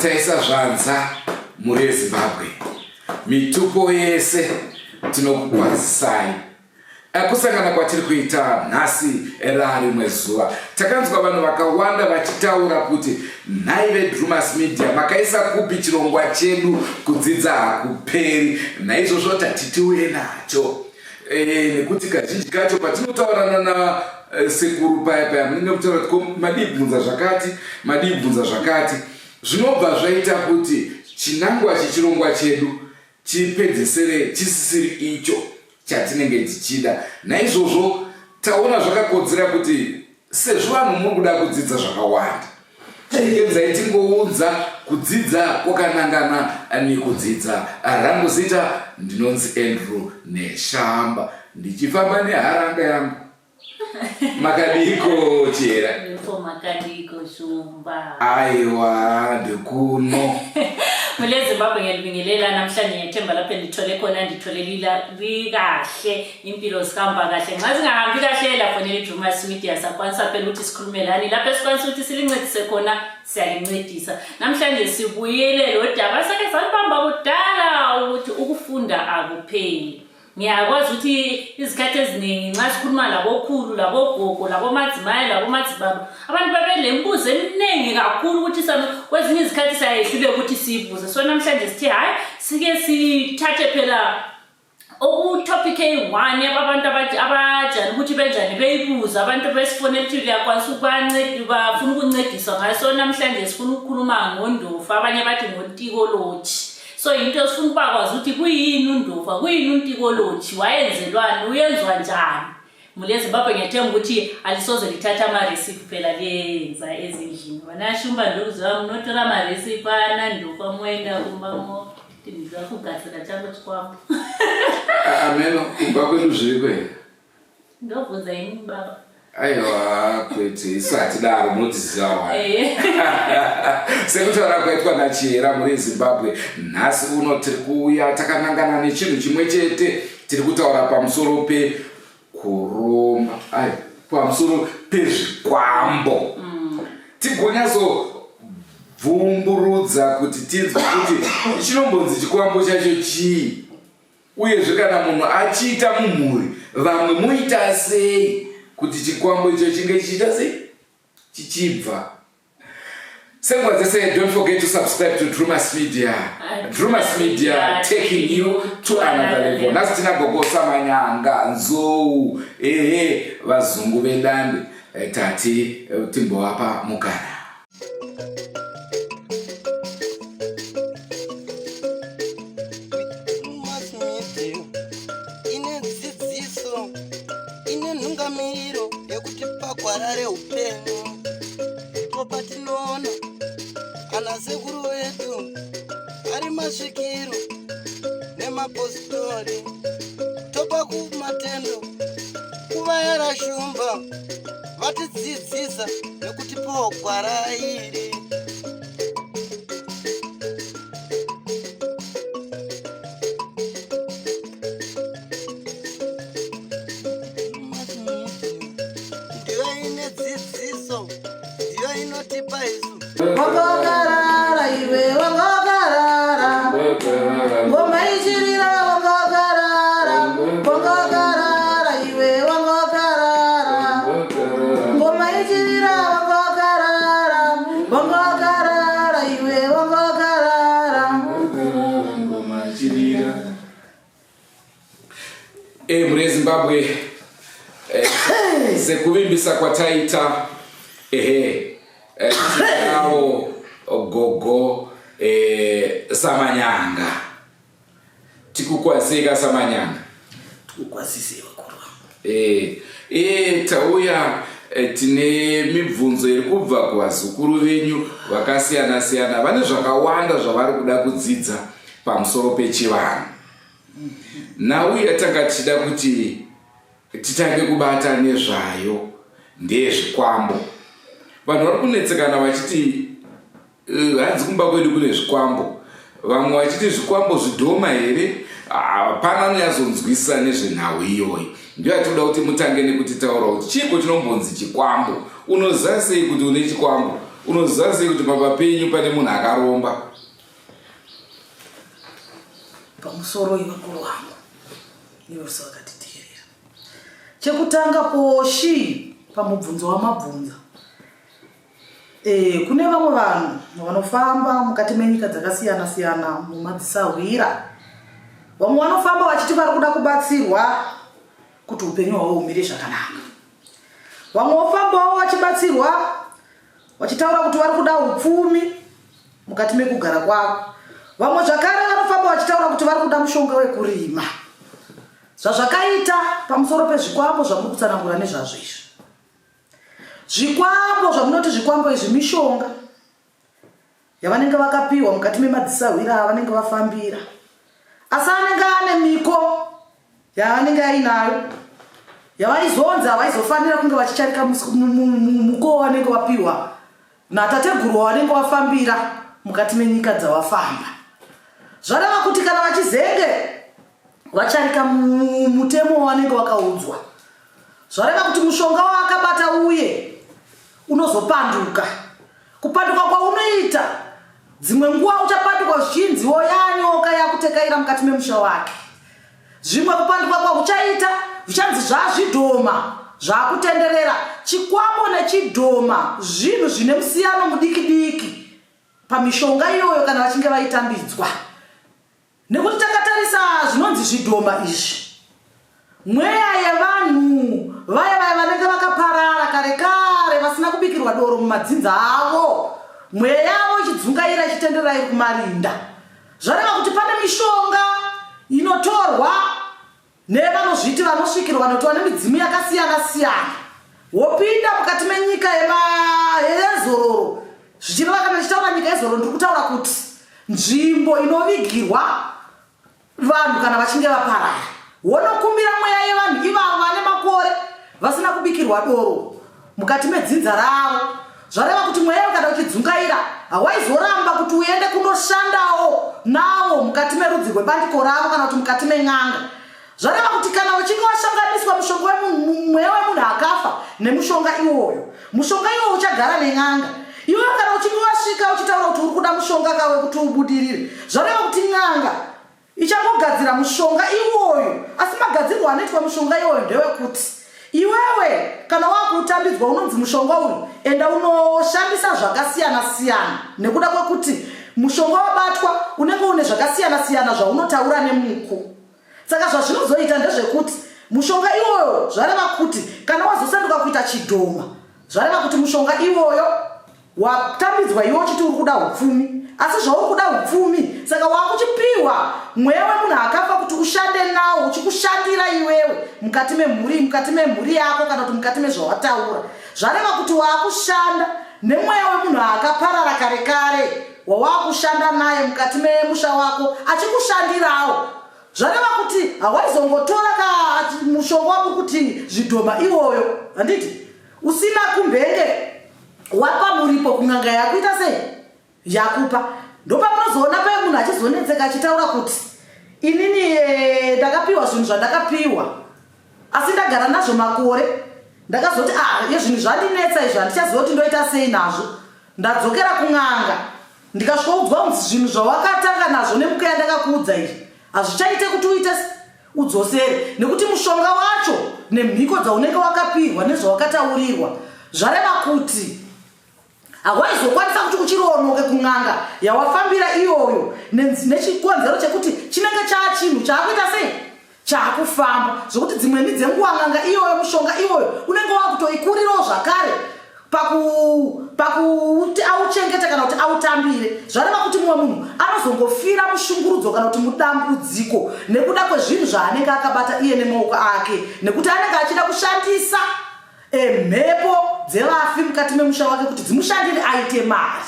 taisa zvanza muri Zimbabwe mitupo yese tinokukwazisai kusangana kwatiri kuita nhasi rimwe zuva. Takanzwa vanhu vakawanda vachitaura kuti nhai veDrewmas Media makaisa kupi chirongwa chedu kudzidza hakuperi. Naizvozvo tatitiuye nacho nekuti kazhinji kacho patinotaurana na sekuru paya munenge mutaura kuti madibvunza zvakati zvinobva zvaita kuti chinangwa chechirongwa chedu chipedzesere chisisiri icho chatinenge tichida. Naizvozvo taona zvakakodzera kuti sezvo vanhu muri kuda kudzidza zvakawanda chegenzai tingoudza kudzidza kwakanangana nekudzidza. Rangu zita ndinonzi Andrew Neshamba ndichifamba neharanga yangu. Makadiko chera makadiko shumba aiwa ndikuno mule Zimbabwe ngiyalibingelela namhlanje ngiyethemba lapho ndithole khona nditholelila kahle impilo sikhamba kahle nxa singahambi kahle lapho neDrewmas Media sakwanisa phela ukuthi sikhulumelani lapho esikwanisa ukuthi silincedise khona siyalincedisa. Namhlanje sibuyele lo daba sake salibamba kudala ukuthi ukufunda akupheli. Ngiyakwazi ukuthi izikhathi eziningi nxa sikhuluma labokhulu labogogo labomadzimayi labomadzibaba abantu babelembuzo eminingi kakhulu ukuthi kwezinye izikhathi sayehlule ukuthi siyibuze. So namhlanje sithi hayi sike sithathe phela topic eyi-1 yabantu abajani ukuthi benjani beyibuza abantu besifonela ukuthi liyakwanisa ukubanceda bafuna ukuncediswa ngayo. So namhlanje sifuna ukukhuluma ngondofu abanye bathi ngontikoloji. So into esifuna ukubakwazi ukuthi kuyini undofa, kuyini untikoloji, wayenzelwani, uyenzwa njani. Mule Zimbabwe ngiyathemba ukuthi alisoze lithatha ama-recipe phela liyenza ezindlini. Wanashumba ndokuzwa mnotola ama-recipe anandofa mwenda umbamo tindiza kugasela chango chikwambo. Ameno kumba kwenu zviri ndobvunza yini baba? Aiwa kwete isati daro munodziziva sekutaura kwaitwa nachera muri Zimbabwe. Nhasi uno tiri kuuya takanangana nechinhu chimwe chete. Tiri kutaura pamusoro pekuromba pamusoro pezvikwambo. Tigonyazobvumburudza kuti tinzwe kuti chinombonzi chikwambo chacho chii uyezve kana munhu achiita mumhuri vamwe muita sei kuti chikwambo icho chinge chichita sei chichibva. Senguva dzese don't forget to subscribe to Drewmas Media. Drewmas Media taking you to another level. Nhasi tina gogo Samanyanga nzou vazungu vedande tati timbovapa mukana. Nungamiro yekuti pagwarare upenyu topatinoona ana sekuru vedu ari masvikiro nemapositori topa kumatendo kuvayara shumba vatidzidzisa nekuti pogwara iri. Wangogarara iwe wangogarara ngoma ichirira wangogarara wangogarara iwe wangogarara ngoma ichirira wangogarara wangogarara iwe wangogarara ngoma ichirira. Muri Zimbabwe sekuvimbisa kwataita tinawo gogo Samanyanga. Tikukwazika Samanyanga tikukwazise vakuru. Tauya tine mibvunzo iri kubva kuvazukuru venyu vakasiyana siyana. Vane zvakawanda zvavari kuda kudzidza pamusoro pechivanhu. Nauya tanga tichida kuti titange kubata nezvayo ndezvikwambo. Vanhu vari kunetsekana vachiti hanzi kumba kwedu kune zvikwambo. Vamwe vachiti zvikwambo zvidhoma here. Hapana unoyazonzwisisa nezvenhau iyoyi. Ndio atoda kuti mutange nekuti taura kuti chiiko chinombonzi chikwambo. Unoziva sei kuti une chikwambo? unoziva sei kuti pamba penyu pane munhu akaromba? Pamusoro ivakuru wangu niwe usakatiteerera. Chekutanga poshi pamubvunzo wamabvunza. Kune vamwe vanhu vanofamba mukati menyika dzakasiyana siyana mumadzisahwira. Vamwe vanofamba vachiti vari kuda kubatsirwa kuti upenyu hwavo humire zvakanaka. Vamwe vofambawo vachibatsirwa vachitaura kuti vari kuda upfumi mukati mekugara kwavo. Vamwe zvakare vanofamba vachitaura kuti vari kuda mushonga wekurima. Zvazvakaita pamusoro pezvikwambo zvamuri kutsanangura nezvazvo izvi. Zvikwambo zvamunoti zvikwambo izvi mishonga yavanenge vakapiwa mukati memadzisahwira avanenge vafambira. Asi anenge ane miko yavanenge ainayo yavaizonzi havaizofanira kunge vachicharika muko wanenge wapiwa natateguru wanenge wafambira mukati menyika dzavafamba. Zvareva kuti kana vachizenge vacharika mutemo wanenge wakaudzwa, zvareva kuti mushonga waakabata uye unozopanduka. Kupanduka kwaunoita dzimwe nguva uchapanduka zhinji woyanyoka yakutekaira mukati memusha wake. Zvimwe kupanduka kwauchaita zvichanzi zvazvidhoma zvakutenderera. Chikwambo nechidhoma zvinhu zvine musiyano mudiki diki pamishonga iyoyo kana vachinge vaitambidzwa. Nekuti takatarisa zvinonzi zvidhoma izvi, mweya yevanhu vaya vanenge vakaparara kare kare vasina kubikirwa doro mumadzinza avo, mweya yavo ichidzungaira ichitenderera iri kumarinda. Zvareva kuti pane mishonga inotorwa nevanozviti vanosvikirwa vanotorwa nemidzimu yakasiyana siyana, wopinda mukati menyika yezororo. Zvichireva kana ndichitaura nyika yezororo ndiri kutaura kuti nzvimbo inovigirwa vanhu kana vachinge vaparara. Wonokumbira mweya yevanhu ivavo vane makore vasina kubikirwa doro mukati medzinza ravo. Zvareva kuti mweya kana uchidzungaira hawaizoramba kuti uende kunoshandawo navo mukati merudzi rwebandiko ravo kana kuti mukati menyanga. Zvareva kuti kana uchinge washanganiswa mushonga mweya wemunhu akafa nemushonga iwoyo, mushonga iwoyo uchagara nenyanga. Iwe kana uchinge wasvika uchitaura kuti uri kuda mushonga kawe kuti ubudirire, zvareva kuti nyanga ichangogadzira mushonga iwoyo. Asi magadzirwo anoitwa mushonga iwoyo ndewekuti iwewe kana wakuutambidzwa unonzi mushonga uyu enda unoshandisa zvakasiyana siyana, nekuda kwekuti mushonga wabatwa unenge une zvakasiyana siyana zvaunotaura nemuko. Saka zvazvinozoita ndezvekuti mushonga iwoyo zvareva kuti kana wazosanduka kuita chidhoma, zvareva kuti mushonga iwoyo watambidzwa iwe uchiti uri kuda upfumi, asi zvauri kuda upfumi saka wakuchipiwa mweya wemunhu akafa kuti ushande nawo uchikushandira iwewe mukati memhuri yako kana kuti mukati mezvawataura. Zvareva kuti wakushanda nemweya wemunhu akaparara kare kare wawakushanda naye mukati memusha wako achikushandirawo. Zvareva kuti hawaizongotora mushonga wako kuti zvidhoma iwoyo, handiti usina kumbenge wapa muripo kun'anga yakuita sei yakupa. Ndopamunozoona paye munhu achizonetseka achitaura kuti inini ndakapiwa zvinhu zvandakapiwa asi ndagara nazvo makore, ndakazoti zvinhu zvandinetsa izvi handichaziva kuti ndoita sei nazvo. Ndadzokera kun'anga ndikasvoudzwa zvinhu zvawakatanga nazvo nemuka yandakakuudza izvi hazvichaite kuti uite udzosere, nekuti mushonga wacho nemhiko dzaunenge wakapirwa nezvawakataurirwa zvareva kuti hawaizokwanisa kuti uchironoke kun'anga yawafambira iyoyo nechikonzero chekuti chinenge chinhu chaakuita sei chaakufamba, zvokuti dzimweni dzenguva n'anga iyoyo mushonga iyoyo unenge wakutoikurirawo zvakare pakuti auchengete kana kuti autambire. Zvareva kuti mumwe munhu anozongofira mushungurudzo kana kuti mudambudziko nekuda kwezvinhu zvaanenge akabata iye nemaoko ake, nekuti anenge achida kushandisa mhepo dzevafi mukati memusha wake kuti dzimushandire aite mari.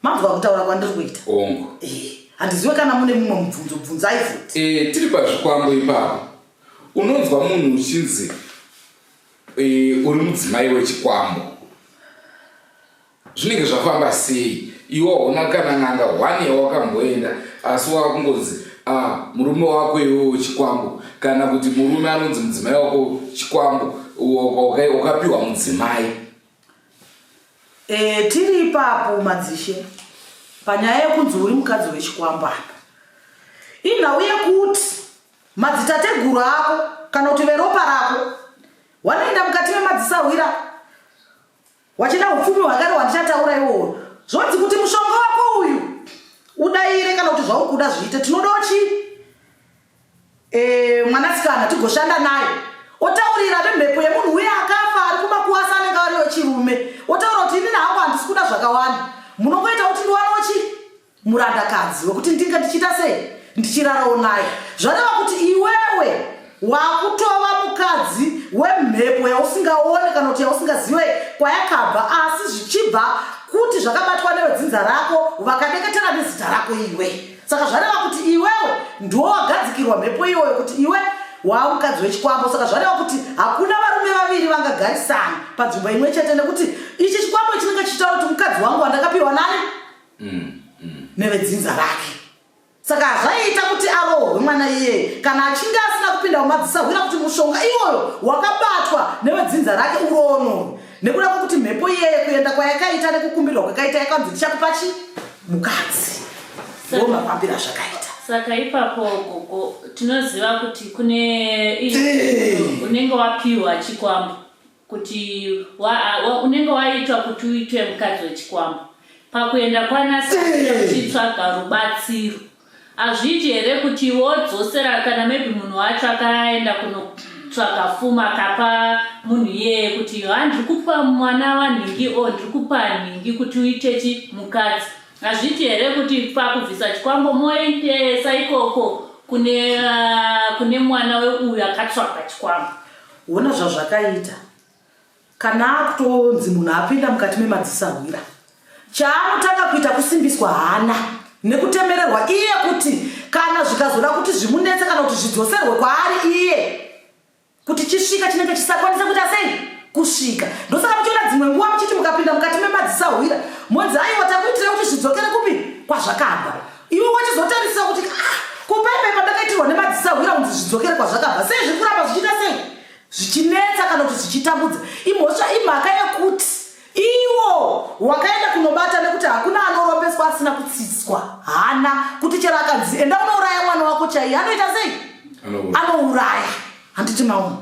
Manzwa kutaura kwandiri kuita? Ongo. Handiziwe kana mune mumwe mubvunzo bvunzai futi. Tiri pazvikwambo ipapo unonzwa munhu uchinzi uri mudzimai wechikwambo. Zvinenge zvafamba sei? Iwe hauna kana n'anga hwani yawakamboenda asi wakungozi murume wako iwe wechikwambo, kana kuti murume anonzi mudzimai wako chikwambo ukapiwa mudzimai. Tiri ipapo madzishe panyaya yekunzi uri mukadzi wechikwambana. Inhau yekuti madzitateguru ako kana kuti veropa rako wanoenda mukati memadzisawira wachida upfumi hwakare wandichataura iwowo. Zvodzi kuti mushonga wako uyu udaire kana kuti zvauri kuda zviite. Tinoda mwanasikana tigoshanda naye otaurira vemhepo yemunhu uye akafa ari kumakuwasa anenge ari wechirume. Otaura kuti inini hangu handisi kuda zvakawanda. Munongoita kuti ndiwanochi murandakadzi wekuti ndinge ndichiita sei ndichirarawo naye. Zvareva kuti iwewe wakutova mukadzi wemhepo yausingaone kana kuti yausingazive kwayakabva, asi zvichibva kuti zvakabatwa nevedzinza rako vakadeketera nezita rako iwe. Saka zvareva kuti iwewe ndiwo wagadzikirwa mhepo iyoyo kuti iwe waamukadzi wechikwambo. Saka zvareva kuti hakuna varume vaviri vangagarisana panzvimbo imwe chete, nekuti ichi chikwambo chinenge chichitaura kuti mukadzi wangu wandakapiwa nani nevedzinza rake. Saka zvaita kuti arohwe mwana iye kana achinge asina kupinda mumadzisawira kuti mushonga iwoyo wakabatwa nevedzinza rake urono, nekuda kwokuti mhepo iyeye kuenda kwayakaita nekukumbirwa kwakaita yakanzi ndichakupa chi mukadzi. Ndo mafambiro zvakaita. Saka ipapo gogo tinoziva kuti kune unenge wapiwa chikwambo kuti unenge waitwa kuti uitwe mukadzi wechikwambo. Pakuenda kwaNASAMANYANGA uchitsvaga rubatsiro, hazviiti here kuti wodzosera kana maybe munhu wacho akaenda kunotsvaga pfuma akapa munhu iyeye kuti handiri kupa mwana wanhingi o ndiri kupa nhingi kuti uite mukadzi. Hazviiti here kuti pakubvisa chikwambo moendesa ikoko kune mwana weuyu akatsvaga chikwambo. Wona zvazvakaita kana akutonzi munhu apinda mukati memadzisawira, chaanotanga kuita kusimbiswa hana nekutemererwa iye kuti kana zvikazoda kuti zvimunetse kana kuti zvidzoserwe kwaari iye kuti chisvika chinenge chisakwanisa kuita sei kusvika. Ndosaka muchiona dzimwe nguva muchiti mukapinda mukati memadzisawira monzi aiwa takuitira kuti zvidzokere kupi kwazvakabva. Iwe wachizotarisira kuti kupepe pandakaitirwa nemadzisawira kunzi zvidzokere kwazvakabva, sei zviri kuramba zvichiita sei zvichinetsa kana kuti zvichitambudza. Imhosva imhaka yekuti iwo wakaenda kunobata nekuti hakuna anorombeswa asina kutsitswa hana kuti chero akanzi enda unouraya mwana wako chaiye anoita sei anouraya. Handiti mauma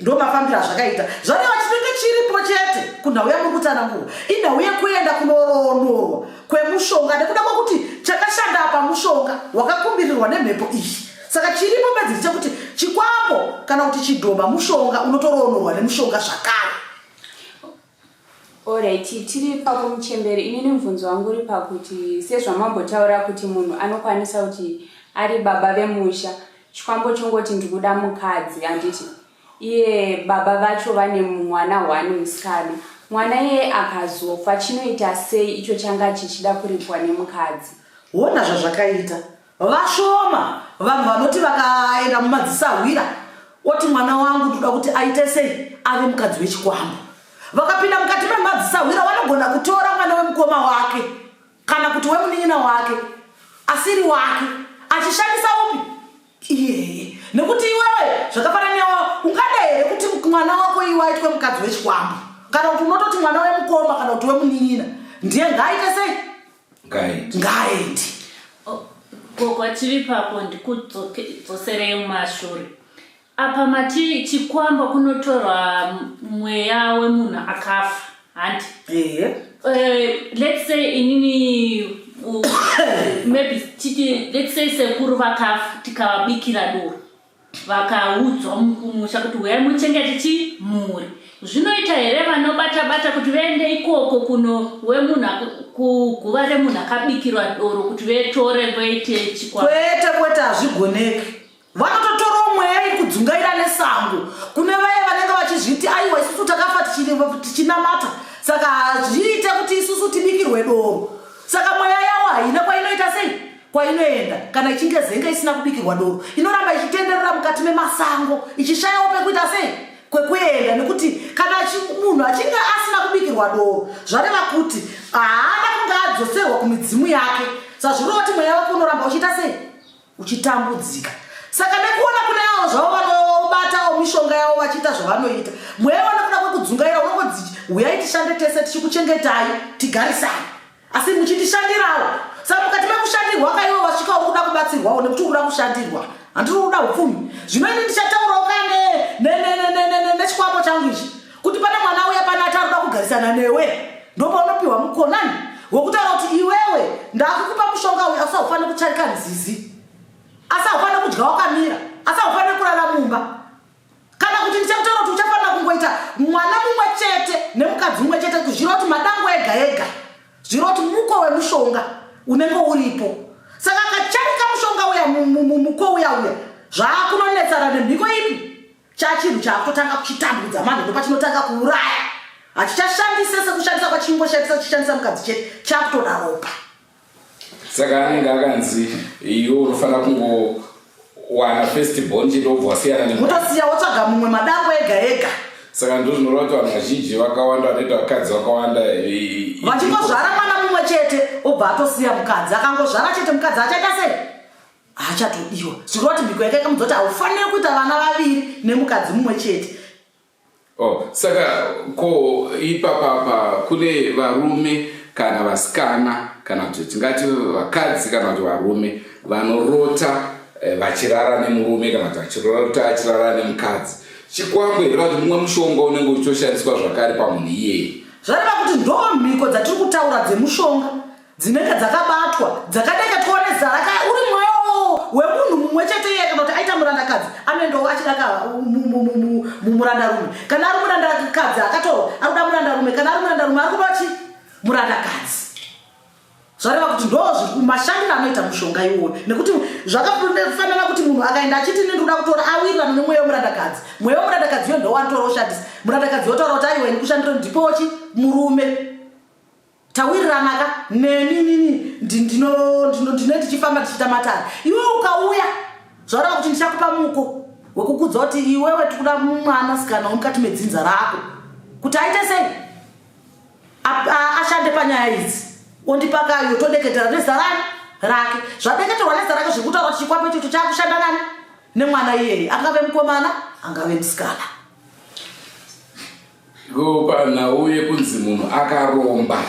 ndo mafambiro azvakaita. Zvareva chinenge chiripo chete kunhau yemukutsanangurwa inhau yekuenda kunoronorwa kwemushonga nekuda kwokuti chakashanda apa mushonga wakakumbirirwa nemhepo iyi. Saka chiripo bedzi chekuti chikwambo kana kuti chidhoma mushonga unotoronorwa nemushonga zvakare. Alright, tiri ipapo muchemberi. Inini mubvunzo wangu uri pakuti sezvamambotaura kuti munhu anokwanisa kuti ari baba vemusha, chikwambo chongoti ndikuda mukadzi, handiti iye baba vacho vane mwana musikana, mwana iye akazofa chinoita sei icho changa chichida kuripwa nemukadzi? Wona zvazvakaita vashoma vanhu vanoti vakaenda mumadzisawira oti mwana wangu ndoda kuti aite sei ave mukadzi wechikwambo. Vakapinda mukati memadzisawira vanogona kutora mwana wemukoma wake kana kuti wemunin'ina wake asiri wake achishandisa upi iyeye. Nekuti iwewe zvakafanana newe ungada here kuti mwana wako iwe aitwe mukadzi wechikwambo kana kuti unototi mwana wemukoma kana kuti wemunin'ina ndiye ngaaite sei ngaaendi. Gogo tiri papo ndikudzoserei mumashure. Apa mati chikwambo kunotorwa mweya wemunhu akafa handi. Let's say inini maybe let's say sekuru vakafa tikavabikira doro vakaudzwa mumusha kuti uyai muchengete mhuri. Zvinoita here vanobata kuti vaende ikoko kuno wemunhu kuguva remunhu akabikirwa doro kuti vetore voite chikwambo? Kwete hazvigoneki. Vanototora mweya kudzungaira nesango kune vaya vanenge vachizviti aiwa isusu takafa tichinamata saka zviite kuti isusu tibikirwe doro. Saka mweya yavo haina kwainoita sei kwainoenda kana ichinge zenga isina kubikirwa doro. Inoramba ichitenderera mukati memasango ichishayawo pekuita sei kwekuenda, nekuti kana munhu achinge asina kubikirwa doro zvareva kuti haana kunge adzoserwa kumidzimu yake. Saka zviroti mweya wako unoramba uchiita sei uchitambudzika. Saka nekuona kuna yavo zvavo vanobatawo mishonga yavo vachiita zvavanoita. Mweiona kuda kwekudzungaira unongodzi uyai tishande tese tichikuchengetai tigarisai. Asi muchitishandirawo. Saka mukati mekushandirwa kaivo vasvika uri kuda kubatsirwawo nekuti uri kuda kushandirwa. Handiri kuda upfumi. Zvino ini ndichataurawo kane nechikwambo changu ichi. Kuti pane mwana uya pana ataruda kugarisana newe. Ndopaunopiwa mukonani wokutaura kuti iwewe ndakukupa mushonga uyu asaufanira kutsarika nzizi. Asaufanira kudya wakamira. Asaufanira kurara mumba. Kana kuti ndichakutaura kuti uchafanira kungoita mwana mumwe chete nemukadzi mumwe chete kuzvira kuti madango ega ega. Zviro kuti muko wemushonga unenge uripo. Saka akacharika mushonga uya muko uya zvaakunonetsana nemhiko ipi. Chachinhu chaakutotanga kuchitambudza manje ndopachinotanga kuuraya. Achichashandisa sekushandisa kwachimbo chishandisa mukadzi chete chakutoda ropa. Saka anenge akanzi iwe unofanira kungowana firstborn chete wobva wasiyana mutosiya wotsvaga mumwe madango ega ega. Saka ndozvinoreva kuti vanhu vazhinji vakawanda vanoita vakadzi vakawanda vachingozvara mwana mumwe chete obva atosiya mukadzi. Akangozvara chete mukadzi achaita sei? Achatodiwa. Zvirova kuti mhiko yake ikamudzoti haufaniri kuita vana vaviri nemukadzi mumwe chete. Saka ko ipapapa kune varume kana vasikana kana kuti tingati vakadzi kana kuti varume vanorota vachirara nemurume kana kuti vachirota achirara nemukadzi. Chikwambo here kuti mumwe mushonga unenge uchitoshandiswa zvakare pamunhu iyeye. Zvareva kuti ndo mhiko dzatiri kutaura dzemushonga dzinenge dzakabatwa dzakadeketwa nezara uri mwoyo wemunhu mumwe chete iye kana kuti aita murandakadzi anoendawo achidaka mumurandarume. Kana ari murandakadzi akatorwa akuda murandarume. Kana ari murandarume ari kuda chi murandakadzi. Zvareva kuti ndo mashandiro anoita mushonga iwoyo. Nekuti zvakafanana kuti munhu akaenda achiti ndinoda kutora awirirana nemweya wemurandakadzi. Mweya wemurandakadzi yo ndo wanotora oshandisa. Murandakadzi yotaura kuti aiwa ndikushandira ndipochi murume. Tawirirana ka neni ndine tichifamba tichita matari. Iwe ukauya zvareva kuti ndichakupa muko wekukudza kuti iwewe tikuda mwana sikana mukati medzinza rako kuti aite sei ashande panyaya idzi ondipakayo todeketera nezara rake. Zvadeketerwa nezara rake zvekutaura kuti chikwambo ichocho chakushanda nani nemwana iyeye angave mukomana angave musikana. Panhau yekunzi munhu akaromba.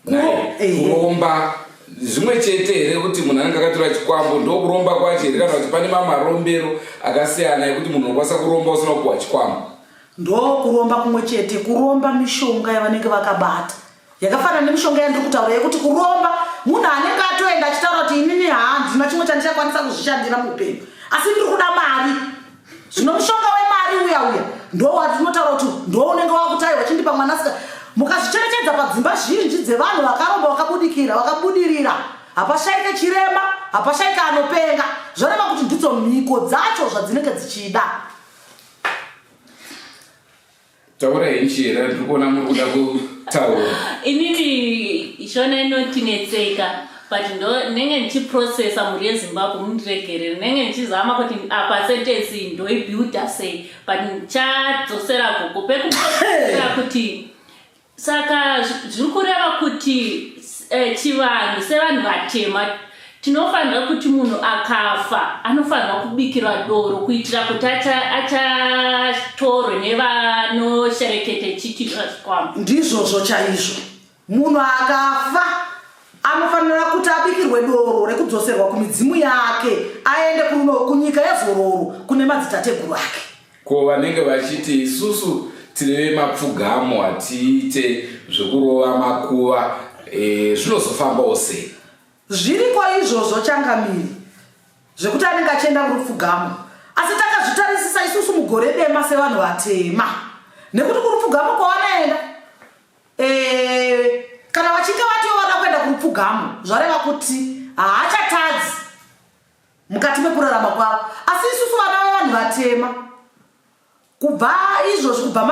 Kuromba zvimwe chete here kuti munhu anenge akatora chikwambo ndokuromba kwacho here kana kuti pane marombero akasiyana ekuti munhu unokwanisa kuromba usina kupuwa chikwambo? Ndokuromba kumwe chete, kuromba mishonga yavanenge vakabata yakafanana nemishonga yandiri kutaura yekuti kuromba munhu anenge atoenda achitaura kuti inini handina chimwe chandichakwanisa kuzvishandira muupenyu asi ndiri kuda mari. Zvino mushonga wemari uya ndo watinotaura kuti ndo unenge wakutaiwa chindipa mwanasikana. Mukazvicherechedza padzimba zhinji dzevanhu vakaromba vakabudirira hapashaike chirema hapashaike anopenga. Zvoreva kuti ndidzo mhiko dzacho zvadzinenge dzichida. Taura inchira ndiri kuona muri kuda kutaura. Inini ishona inotinetseka but ndenge ndichiprocessa muri yeZimbabwe mundiregerere ndenge ndichizama kuti apa sentence ndoibuilda sei but ndichadzosera gogo pekuprocessa kuti saka zviri kureva kuti chivanhu sevanhu vatema tinofanira kuti munhu akafa anofanira kubikirwa doro kuitira kuti achatorwe nevanosherekete chiitirwa chikwambo. Ndizvozvo chaizvo. Munhu akafa anofanira kuti abikirwe doro rekudzoserwa kumidzimu yake aende kunyika yezororo kune madzitateguru ake. Ko vanenge vachiti isusu tine mapfugamo atiite zvekurova makuva zvinozofambawo sei? Zviriko izvozvo changamiri zvekuti anenge achienda kurupfugamo asi takazvitarisisa isusu mugore dema sevanhu vatema nekuti kurupfugamo kwavanoenda kana vachinge vatiovada kuenda kurupfugamo zvareva kuti haachatadzi mukati mekurarama kwavo. Asi isusu vana vavanhu vatema kubva izvozvo kubva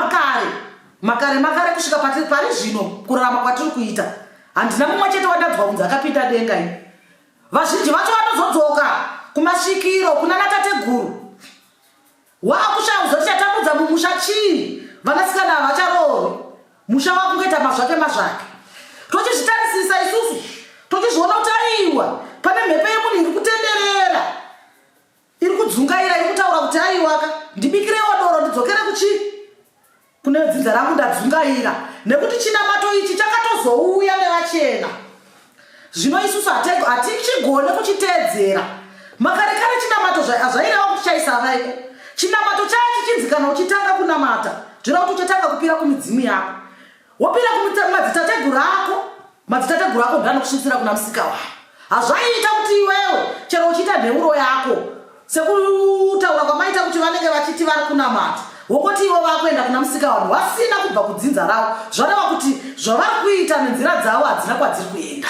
makare kusvika pari zvino kurarama kwatiri kuita handina mumwe chete wadadzwa kunzi akapinda denga ini. Vazhinji vacho vanozodzoka kumasvikiro kuna natateguru waakushauza tichatambudza mumusha chii vanasikana havacharohwe musha wakungoita mazvake tochizvitarisisa isusu tochizviona kuti aiwa pane mhepo yemunhu iri kutenderera iri kudzungaira, iri kutaura kuti aiwaka ndibikirewo doro ndidzokere kune dzinza rangu ndadzungaira, nekuti chinamato ichi chakatozouya nevachena. Zvino isusu hatichigone kuchiteedzera. Makarekare chinamato zvaireva kuti chaisa vaiko. Chinamato chichinzi kana uchitanga kunamata, zvireva kuti uchatanga kupira kumidzimu yako. Wopira madzitateguru ako ndanokusvitsira kuna musika wako. Hazvaita kuti iwewe chero uchiita nheuro yako sekutaura kwamaita kuti vanenge vachiti vari kunamata, wokoti ivo vakuenda kuna musika vanhu vasina kubva kudzinza ravo, zvareva kuti zvavari kuita nenzira dzavo hadzina kwadziri kuenda,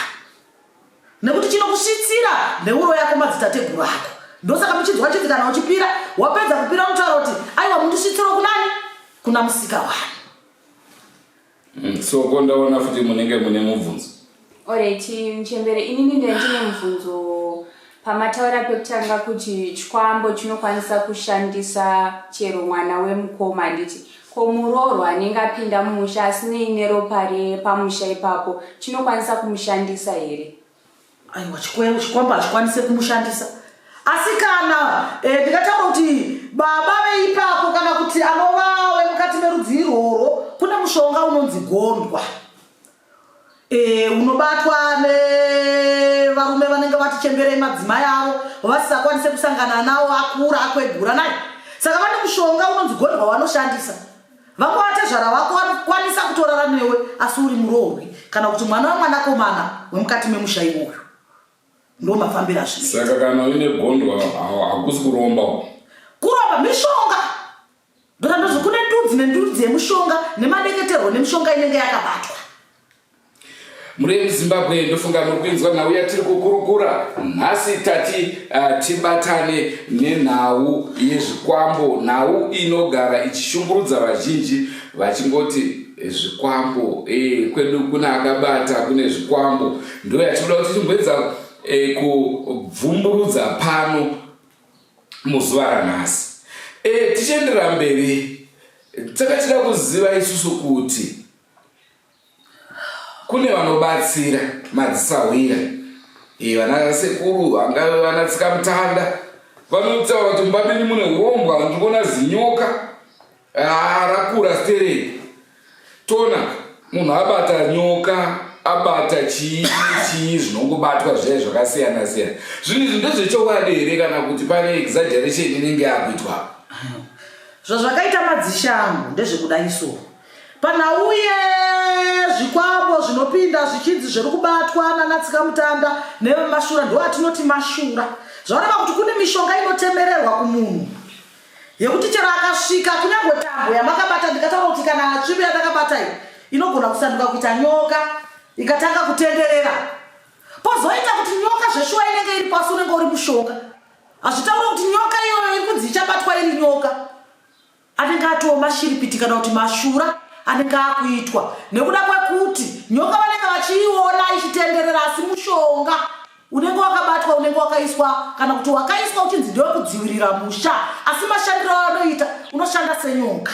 nekuti chinokusvitsira nheuro yako madzitateguru ako. Ndosaka muchinzwa chiti kana uchipira, wapedza kupira unotaura kuti aiwa mundisvitsiro kunani? Kuna musika vanhu. Soko ndaona futi munenge mune mubvunzo. Alright, Muchembere, inini ndine mubvunzo pamataura pekutanga kuti chikwambo chinokwanisa kushandisa chero mwana wemukoma, nditi ko muroorwa anenge apinda mumusha asinei neropa repamusha ipapo chinokwanisa kumushandisa here? Aiwa, chikwambo hachikwanise kumushandisa. Asi kana ndikataura kuti baba veipapo kana kuti anova wemukati merudzi irworwo, kune mushonga unonzi gondwa. Unobatwa nevarume vanenge vati chemberei madzimai avo vasisakwanise kusangana nawo akura akwegura naye. Saka vane mushonga unonzi gondwa vanoshandisa. Vamwe vatezvara vako vanokwanisa kutorara newe asi uri muroorwi, kana kuti mwana wemwanakomana wemukati memusha iwoyo. Ndo mafambira zvinoita. Saka kana uine gondwa hakusi kuromba. Kuromba mishonga. Ndozvo kune ndudzi nendudzi yemushonga nemadeketerwo nemushonga inenge yakabatwa. Muri Zimbabwe ndofunga muri kuinzwa nhau yatiri kukurukura. Nhasi tati tibatane nenhau yezvikwambo, nhau inogara ichishungurudza vazhinji vachingoti zvikwambo, kwedu kuna akabata kune zvikwambo. Ndo yatinoda kuti timbedza kubvumburudza pano muzuva ranhasi. Tichiendera mberi, takachida kuziva isusu kuti kune vanobatsira madzisawira, vana sekuru vangave vanatsika mutanda, vanotaura kuti mubabini mune urombwa, ndikuona zinyoka rakura sterei. Tona munhu abata nyoka, abata chii zvinongobatwa zvai zvakasiyana siyana. Zvinhu izvi ndezvechokwadi here kana kuti pane exaggeration inenge yakuitwa? Zvazvakaita madzishango ndezvekudaiso. Panauye zvikwambo zvinopinda zvichinzi zviri kubatwa nanatsika mutanda nevemashura, ndo atinoti mashura. Zvaoneka kuti kune mishonga inotemererwa kumunhu yekuti chero akasvika kunyange tambo yamakabata, ndikataura kuti kana tsvimbo yatakabata iyi inogona kusanduka kuita nyoka ikatanga kutenderera. Pozoita kuti nyoka zveshuwa inenge iri pasi unenge uri mushonga. Hazvitaura kuti nyoka iyoyo iri kunzi ichabatwa iri nyoka. Anenge atova mashiripiti kana kuti mashura anenge akuitwa nekuda kwekuti nyoka vanenge vachiiona ichitenderera, asi mushonga unenge wakabatwa, unenge wakaiswa, kana kuti wakaiswa uchinzi ndewe kudzivirira musha, asi mashandiro anoita unoshanda senyoka.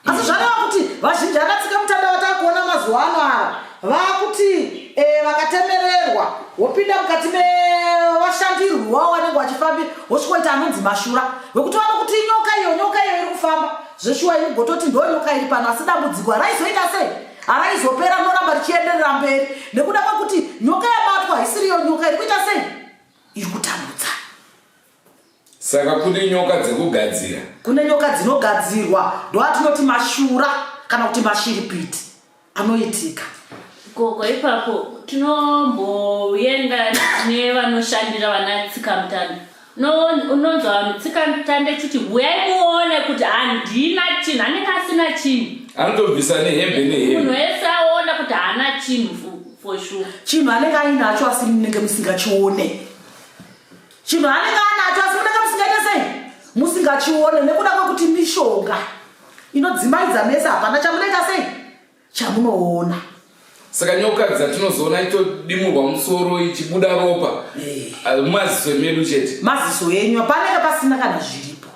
Asi zvareva kuti vazhinji anatsika mutanda vatakuona mazuva ano ava vakuti vakatemererwa wopinda mukati mevashandirwi wavo vanenge vachifambira wosvikoita anonzi mashura, vekuti vanokuti nyoka iyo iri kufamba zveshuwa iri gototi ndo nyoka iri pano, asi dambudziko haraizoita sei? Haraizopera, noramba richienderera mberi nekuda kwekuti nyoka yabatwa haisiriyo nyoka, iri kuita sei? Iri kutambudza. Saka kune nyoka dzekugadzira, kune nyoka dzinogadzirwa, ndo atinoti mashura kana kuti mashiripiti anoitika. Gogo ipapo tinomboenda nevanoshandira vanatsika mutanda. Unonzwa mutsika mutanda kuti uyai muone kuti handina chinhu, anenge asina chinhu. Anotobvisa nehembe nehembe. Munhu wese aona kuti haana chinhu for sure. Chinhu anenge ainacho asi munenge musingachione. Chinhu anenge anacho asi munenge musingaita sei? Musingachione nekuda kwekuti mishonga inodzimaidza mese, hapana chamunenge sei? Chamunoona. Saka nyoka dzatinozoona itodimurwa musoro ichibuda ropa mumaziso medu chete. Maziso enyu panenge pasina kana zviripo.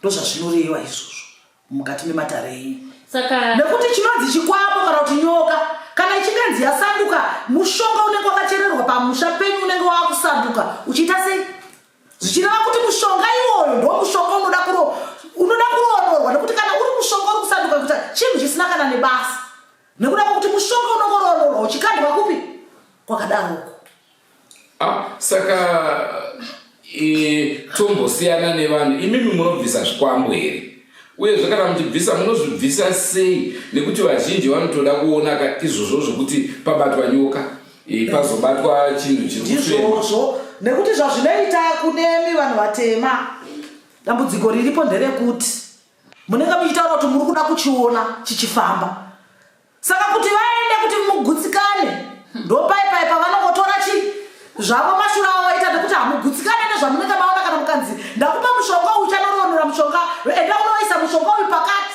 Ndozvazvinoreva izvozvo mukati mematare enyu. Saka nekuti chinonzi chikwambo kana kuti nyoka kana ichingenzi yasanduka, mushonga unenge wakachererwa pamusha penyu unenge wakusanduka uchiita sei? kusangana nebasa nekuda kwokuti mushonga unokorororwa uchikandwa kupi kwakadaroko. Saka tombosiyana nevanhu, imimi munobvisa zvikwambo here? Uye kana muchibvisa munozvibvisa sei? Nekuti vazhinji vanotoda kuona izvozvo zvokuti pabatwa nyoka pazobatwa chinhu ndizvozvo, nekuti zvazvinoita kunemi vanhu vatema. Dambudziko riripo nderekuti munenge muchitaura kuti muri kuda kuchiona chichifamba, saka kuti vaende kuti mugutsikane ndopaipai pavanongotora zvavo mashura avo vaita nekuti hamugutsikane nezvamunenge maona. Kana mukanzi ndakupa mushonga uyu chanoronora mushonga enda unoisa mushonga uyu pakati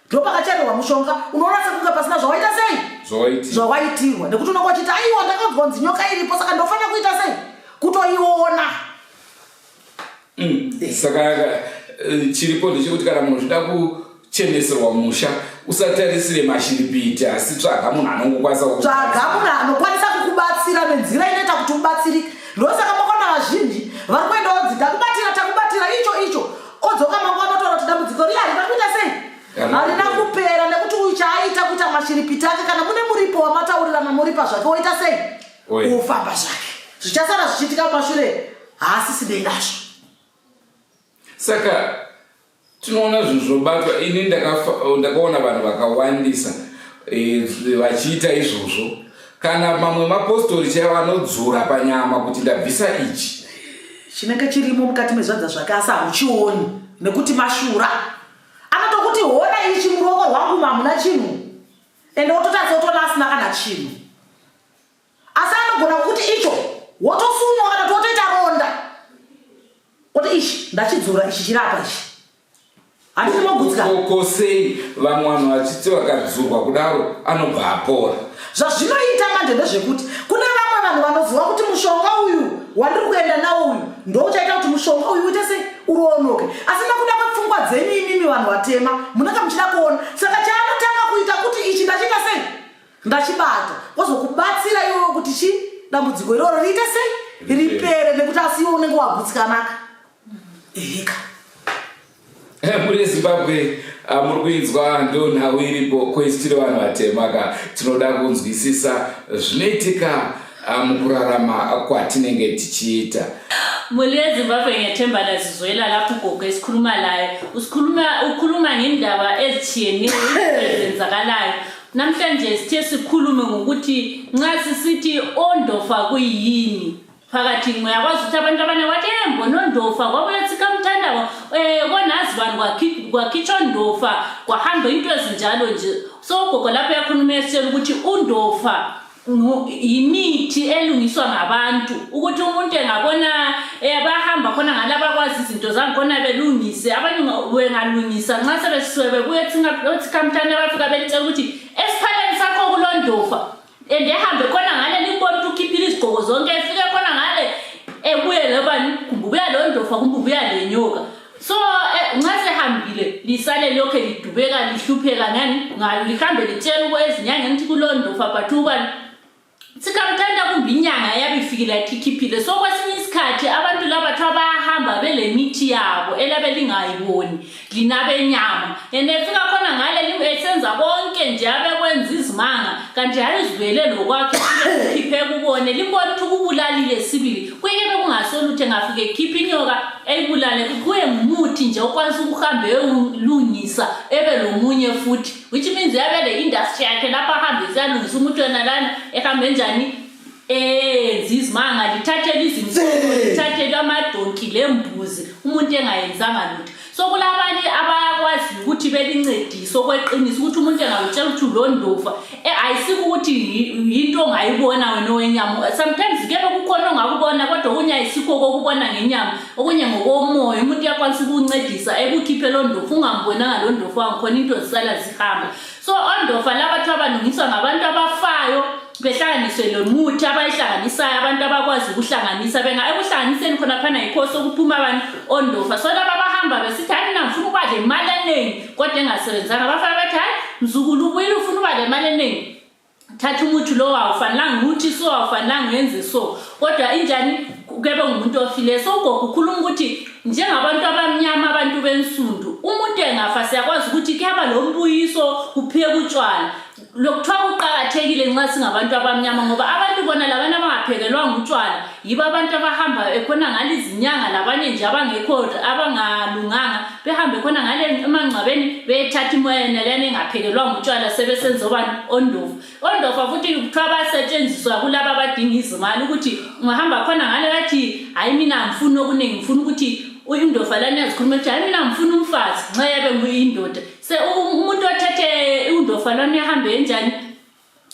ndopakachererwa mushonga, unoona sekunge pasina zvawaita sei zvawaitirwa, nekuti unenge uchiti aiwa ndakaudzwa kunzi nyoka iripo saka ndofanira kuita sei kutoiona. Saka chiripo ndechekuti kana munhu zvida kucheneserwa musha usatarisire mashiripiti, asi tsvaga munhu anokwanisa kukubatsira nenzira inoita kuti ubatsirike. Ndosaka makona vazhinji vari kuendawo takubatira icho odzoka mangwana otaura kuti dambudziko riya harina kuita sei, harina kupera, nekuti uyu chaaita kuita mashiripiti ake kana mune muripo wamataurirana muripa zvake woita sei ufamba zvake, zvichasara zvichiitika mumashure haasiside ndazvo. Saka tinoona zvinhu zvobatwa. Ini ndakaona vanhu vakawandisa vachiita izvozvo. Kana mamwe mapostori chaivo vanodzura panyama kuti ndabvisa ichi chinenge chirimo mukati mezvadza zvake asi hamuchioni nekuti mashura anotokuti hona ichi muruoko rwangu hamuna chinhu ende wototadza utoona asina kana chinhu, asi anogona kuti icho wotosunywa kana kuti wotoita ronda kuti ichi ndachidzura ichi chirapa ichi handimogutsikakosei. Vamwe vanhu vachiti vakadzurwa kudaro anobva apora. Zvazvinoita manje ndezvekuti kune vamwe vanhu vanoziva kuti mushonga uyu wandiri kuenda nawo uyu ndouchaita kuti mushonga uyu uite sei uronoke, asi nekuda kwepfungwa dzenyu imimi vanhu vatema munenge muchida kuona. Saka chaanotanga kuita kuti ichi ndachita sei ndachibata, wozokubatsira iwewe kuti dambudziko iroro riite sei ripere, nekuti asi iwe unenge wagutsikanaka eka. Muri Zimbabwe muri kuinzwa ndonhau iripo kwesitire vanhu vatema tinoda kunzwisisa zvinoitika mukurarama kwatinenge tichiita. Muri yeZimbabwe ngeThemba Lazizwela lapho ugogo esikhuluma layo ukhuluma ngendaba ezichiyeneyo ezenzakalayo. Namhlanje sithe sikhulume ngokuthi nxa sisithi ondofa kuyini phakathi uyakwazi ukuthi abantu abane wathi mbonondofa kwabuya sikamthandabo konazi vanhu kwakhitshwa ndofa kwahamba into ezinjalo nje. So ugogo lapho yakhuluma esitshela ukuthi undofa yimithi elungiswa ngabantu, ukuthi umuntu engabona bahamba khona ngalaba kwazi izinto zangikhona belungise, abanye wengalungisa nxa sebeswebe kuyethi kamthanda bafika belicela ukuthi esiphaleni sakho kulondofa endehambe khona ngale libona ukukhiphila izigqoko zonke efike khona ngale ebuye lebani kumbuya londofa kumbuya lenyoka. So nxa sehambile lisale lokho lidubeka lihlupheka ngalo lihambe litshela ukwezinyanga ngithi kulondofa bathubani sikamthanda kumbe inyanga yabifikile yakhiphile. So kwesinye isikhathi abantu laba bayahamba belemithi yabo elabe lingayiboni linabenyama enefika khona ngale esenza konke nje abekwenza izimanga kanti hayizivele lokwakhe likhiphe kubone libona ukuthi kubulalile sibili kuyeke kungasoluthe ngafike ekhipha inyoka eyibulale kuye ngumuthi nje okwanisa ukuhamba eyolungisa ebe lomunye futhi, which means yabe le industry yakhe lapha ahambe ziyalungisa umuthi wena lana ehambe njani zizimanga lithathele izinkomo lithathele amadonki lembuzi umuntu engayenzanga lutho. So kulabanye abayakwazi ukuthi belincedise okweqiniso ukuthi umuntu engawutshela ukuthi ulondofa ayisiko ukuthi into ongayibona wena wenyama. Sometimes kebe kukhona ongakubona kodwa okunye ayisiko kokubona ngenyama, okunye ngokomoya umuntu yakwanisa ukuncedisa ekukhiphe londofa ungambonanga londofa wangikhona into zisala zihamba. So ondofa labantu abalungiswa ngabantu abafayo behlanganiswe lomuthi abayihlanganisayo abantu abakwazi ukuhlanganisa ekuhlanganiseni khona phana yikho sokuphuma abantu ondofa. So laba bahamba besithi hayi mina ngifuna ukuba le mali eningi kodwa engasebenzanga bafaka bethi hayi mzukulu ubuyile ufuna ukuba le mali eningi thatha umuthi lo awufanelanga ukuthi so awufanelanga uyenze so, kodwa injani kube ngumuntu ofile so ukukhuluma ukuthi njengabantu abamnyama abantu bensundu umuntu engafa siyakwazi ukuthi kuyaba lombuyiso kupheke utshwala lokuthiwa kuqakathekile nxa singabantu abamnyama ngoba abantu bona labana abangaphekelwanga utshwala yibo abantu abahamba ekhona ngale izinyanga labanye nje abangekho abangalunganga behambe khona ngale emangcwabeni bethatha imoya nalena engaphekelwanga utshwala sebesenza obani ondofa futhi kuthiwa basetshenziswa kulaba abadinga izimali ukuthi ungahamba khona ngale bathi hayi mina ngifuna okuningi ngifuna ukuthi uyindofa lana yazikhuluma ukuthi hayi mina ngifuna umfazi nxa yabe nguyindoda se umuntu othethe undofa lana yahambe enjani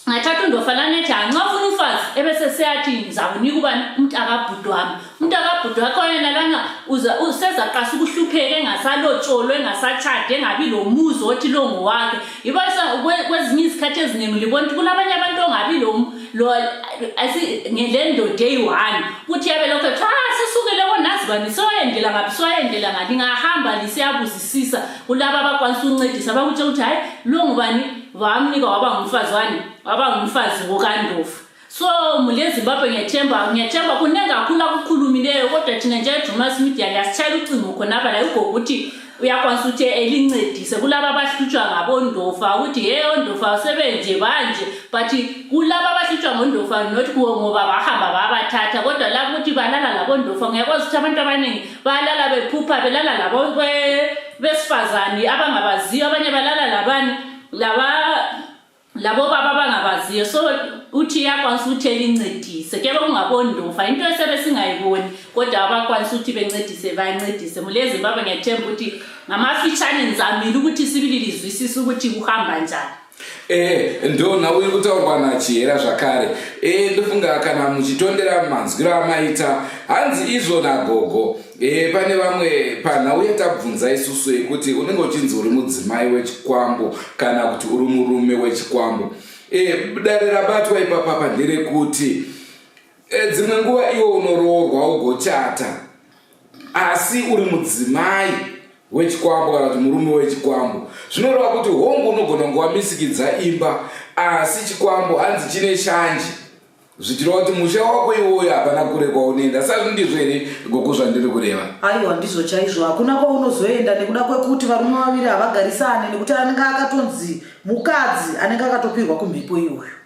ngathatha undofa lana ethi nxa ufuna umfazi ebese seyathi ngizakunika ubani umuntu akabhudo wami umuntu akabhudo wakho yena lana usezaqasa ukuhlupheka engasalotsholwe engasatshade engabi lo muzo othi lo ngowakhe ibasa kwezinye izikhathi eziningi libona ukuthi kulabanye abantu ongabi lo ngelendoda eyi-1 ukuthi yabe lokho sisukele konazi bani soyendlela ngapi soyendlela ngani ngahamba lisiyabuzisisa kulaba abakwanisa ukuncedisa bakutshela ukuthi hayi lo ngubani wamnika waba ngumfazi wani waba ngumfazi wokandofu so muleZimbabwe ngiyathemba kunenge kakhulu akukhulumileyo kodwa thina nje eDrewmas Media liyasitshayela ucingo khonapha la ukuthi uyakwanisa ukuthi elincedise kulaba abahlutshwa ngabondofa ukuthi hey ondofa usebenze manje but kulaba abahlutshwa ngondofa not ngoba bahamba babathatha kodwa lapho ukuthi balala labondofa ngiyakwazi ukuthi abantu abaningi balala bephupha belala labo besifazani abangabaziyo abanye balala labani labo baba bangabaziyo so uthi yakwanisa ukuthi elincedise kebe kungabondofa into esebe singayiboni kodwa abakwanisa ukuthi bencedise bayancedise muleZimbabwe ngiyathemba ukuthi ngamafitshane nizamile ukuthi sibili lizwisise ukuthi kuhamba njani ndona uye kutaurwa nachiyera zvakare ndofunga kana muchitondera manzwiro amaita hanzi izvona gogo pane vamwe panhau yatabvunza isusu yekuti unenge uchinzi uri mudzimai wechikwambo kana kuti uri murume wechikwambo dare rabatwa ipapapa nderekuti dzimwe nguva iwo unoroorwa ugochata asi uri mudzimai wechikwambo kana kuti murume wechikwambo zvinoreva kuti hongu unogona kungowamisikidza imba asi chikwambo hanzi chine shanje zvichireva kuti musha wako iwoyo hapana kure kwaunoenda sazvo ndizvo here gogo zvandiri kureva aiwa ndizvo chaizvo hakuna kwaunozoenda nekuda kwekuti varume vaviri havagarisane nekuti anenge akatonzi mukadzi anenge akatopirwa kumhepo iyoyo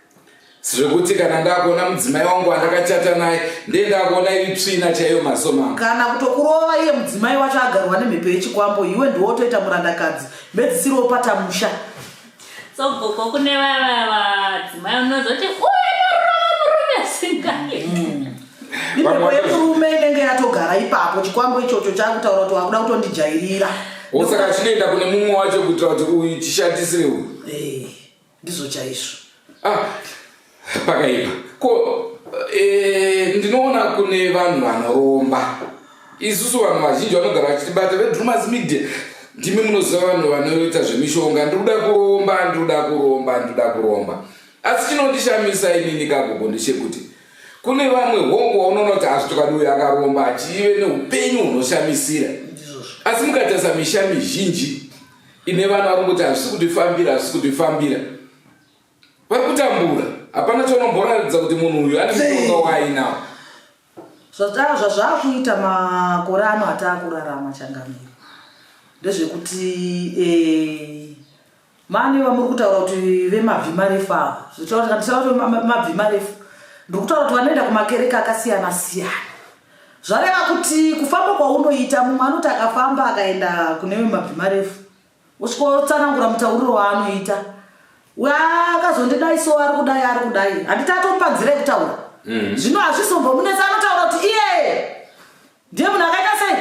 zvekuti kana ndakuona mudzimai wangu andakachata naye ndendakuona iri tsvina chaiyo masomanga kana kutokurova iye mudzimai wacho agarwa nemhepo yechikwambo iwe ndiwotoita murandakadzi medzisiriwo patamusha so gogo kune vadzimai unozoti murume singaye imhepo yemurume inenge yatogara ipapo chikwambo ichocho chakutaura kuti wakuda kutondijairira osaka chinoenda kune mumwe wacho kuitira kuti uyu chishandisire uyu ndizvo chaizvo pakaipa ko ndinoona kune vanhu vanoromba isusu vanhu vazhinji vanogara vachitibata veDrewmas Media ndimi munoziva vanhu vanoita zvemishonga ndikuda kuromba asi chinondishamisa inini kagogo ndechekuti kune vamwe hongu vaunoona kuti azvitokadi uyo akaromba achive neupenyu hunoshamisira asi mukatarisa misha mizhinji ine vanhu varongoti hazvisi kutifambira vari kutambura hapana chaunomboratidza kuti munhu uyu ane mushonga waainawo zvazvakuita makore ano ataakurarama changamiro ndezvekuti mane vamuri kutaura kuti vemabvi marefu ava zvitaura kuti mabvi marefu ndiri kutaura kuti vanoenda kumakereke akasiyana siyana zvareva kuti kufamba kwaunoita mumwe anoti akafamba akaenda kune vemabvi marefu usvikotsanangura mutauriro waanoita akazondidaiso ari kudai handiti atomupanzira ekutaura zvino hazvisombomunetsa anotaura kuti iye ndiye munhu akaita sei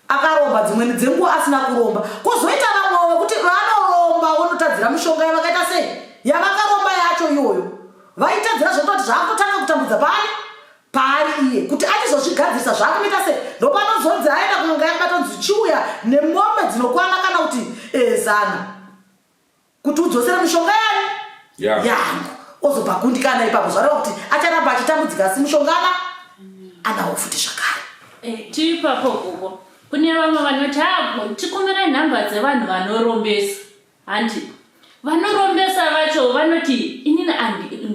akaromba dzimweni dzenguva asina kuromba kwozoita vamwe wekuti vanoromba vonotadzira mishonga yavakaita sei yavakaromba yacho iyoyo vaitadzira zvototi zvaakutanga kutambudza paari iye kuti achizozvigadzirisa zvaakunoita sei ndopanozodzi aenda kunonga yakatonzi chiuya nemombe dzinokwana kana kuti zana kuti udzosere mishonga yangu ozobhagundikana ipapo zvareva kuti acharamba achitambudzika asi mishongana anawo futi zvakare tiripapo gogo kune vamwe vanoti tikumira nhamba dzevanhu vanorombesa handi vanorombesa vacho vanoti inini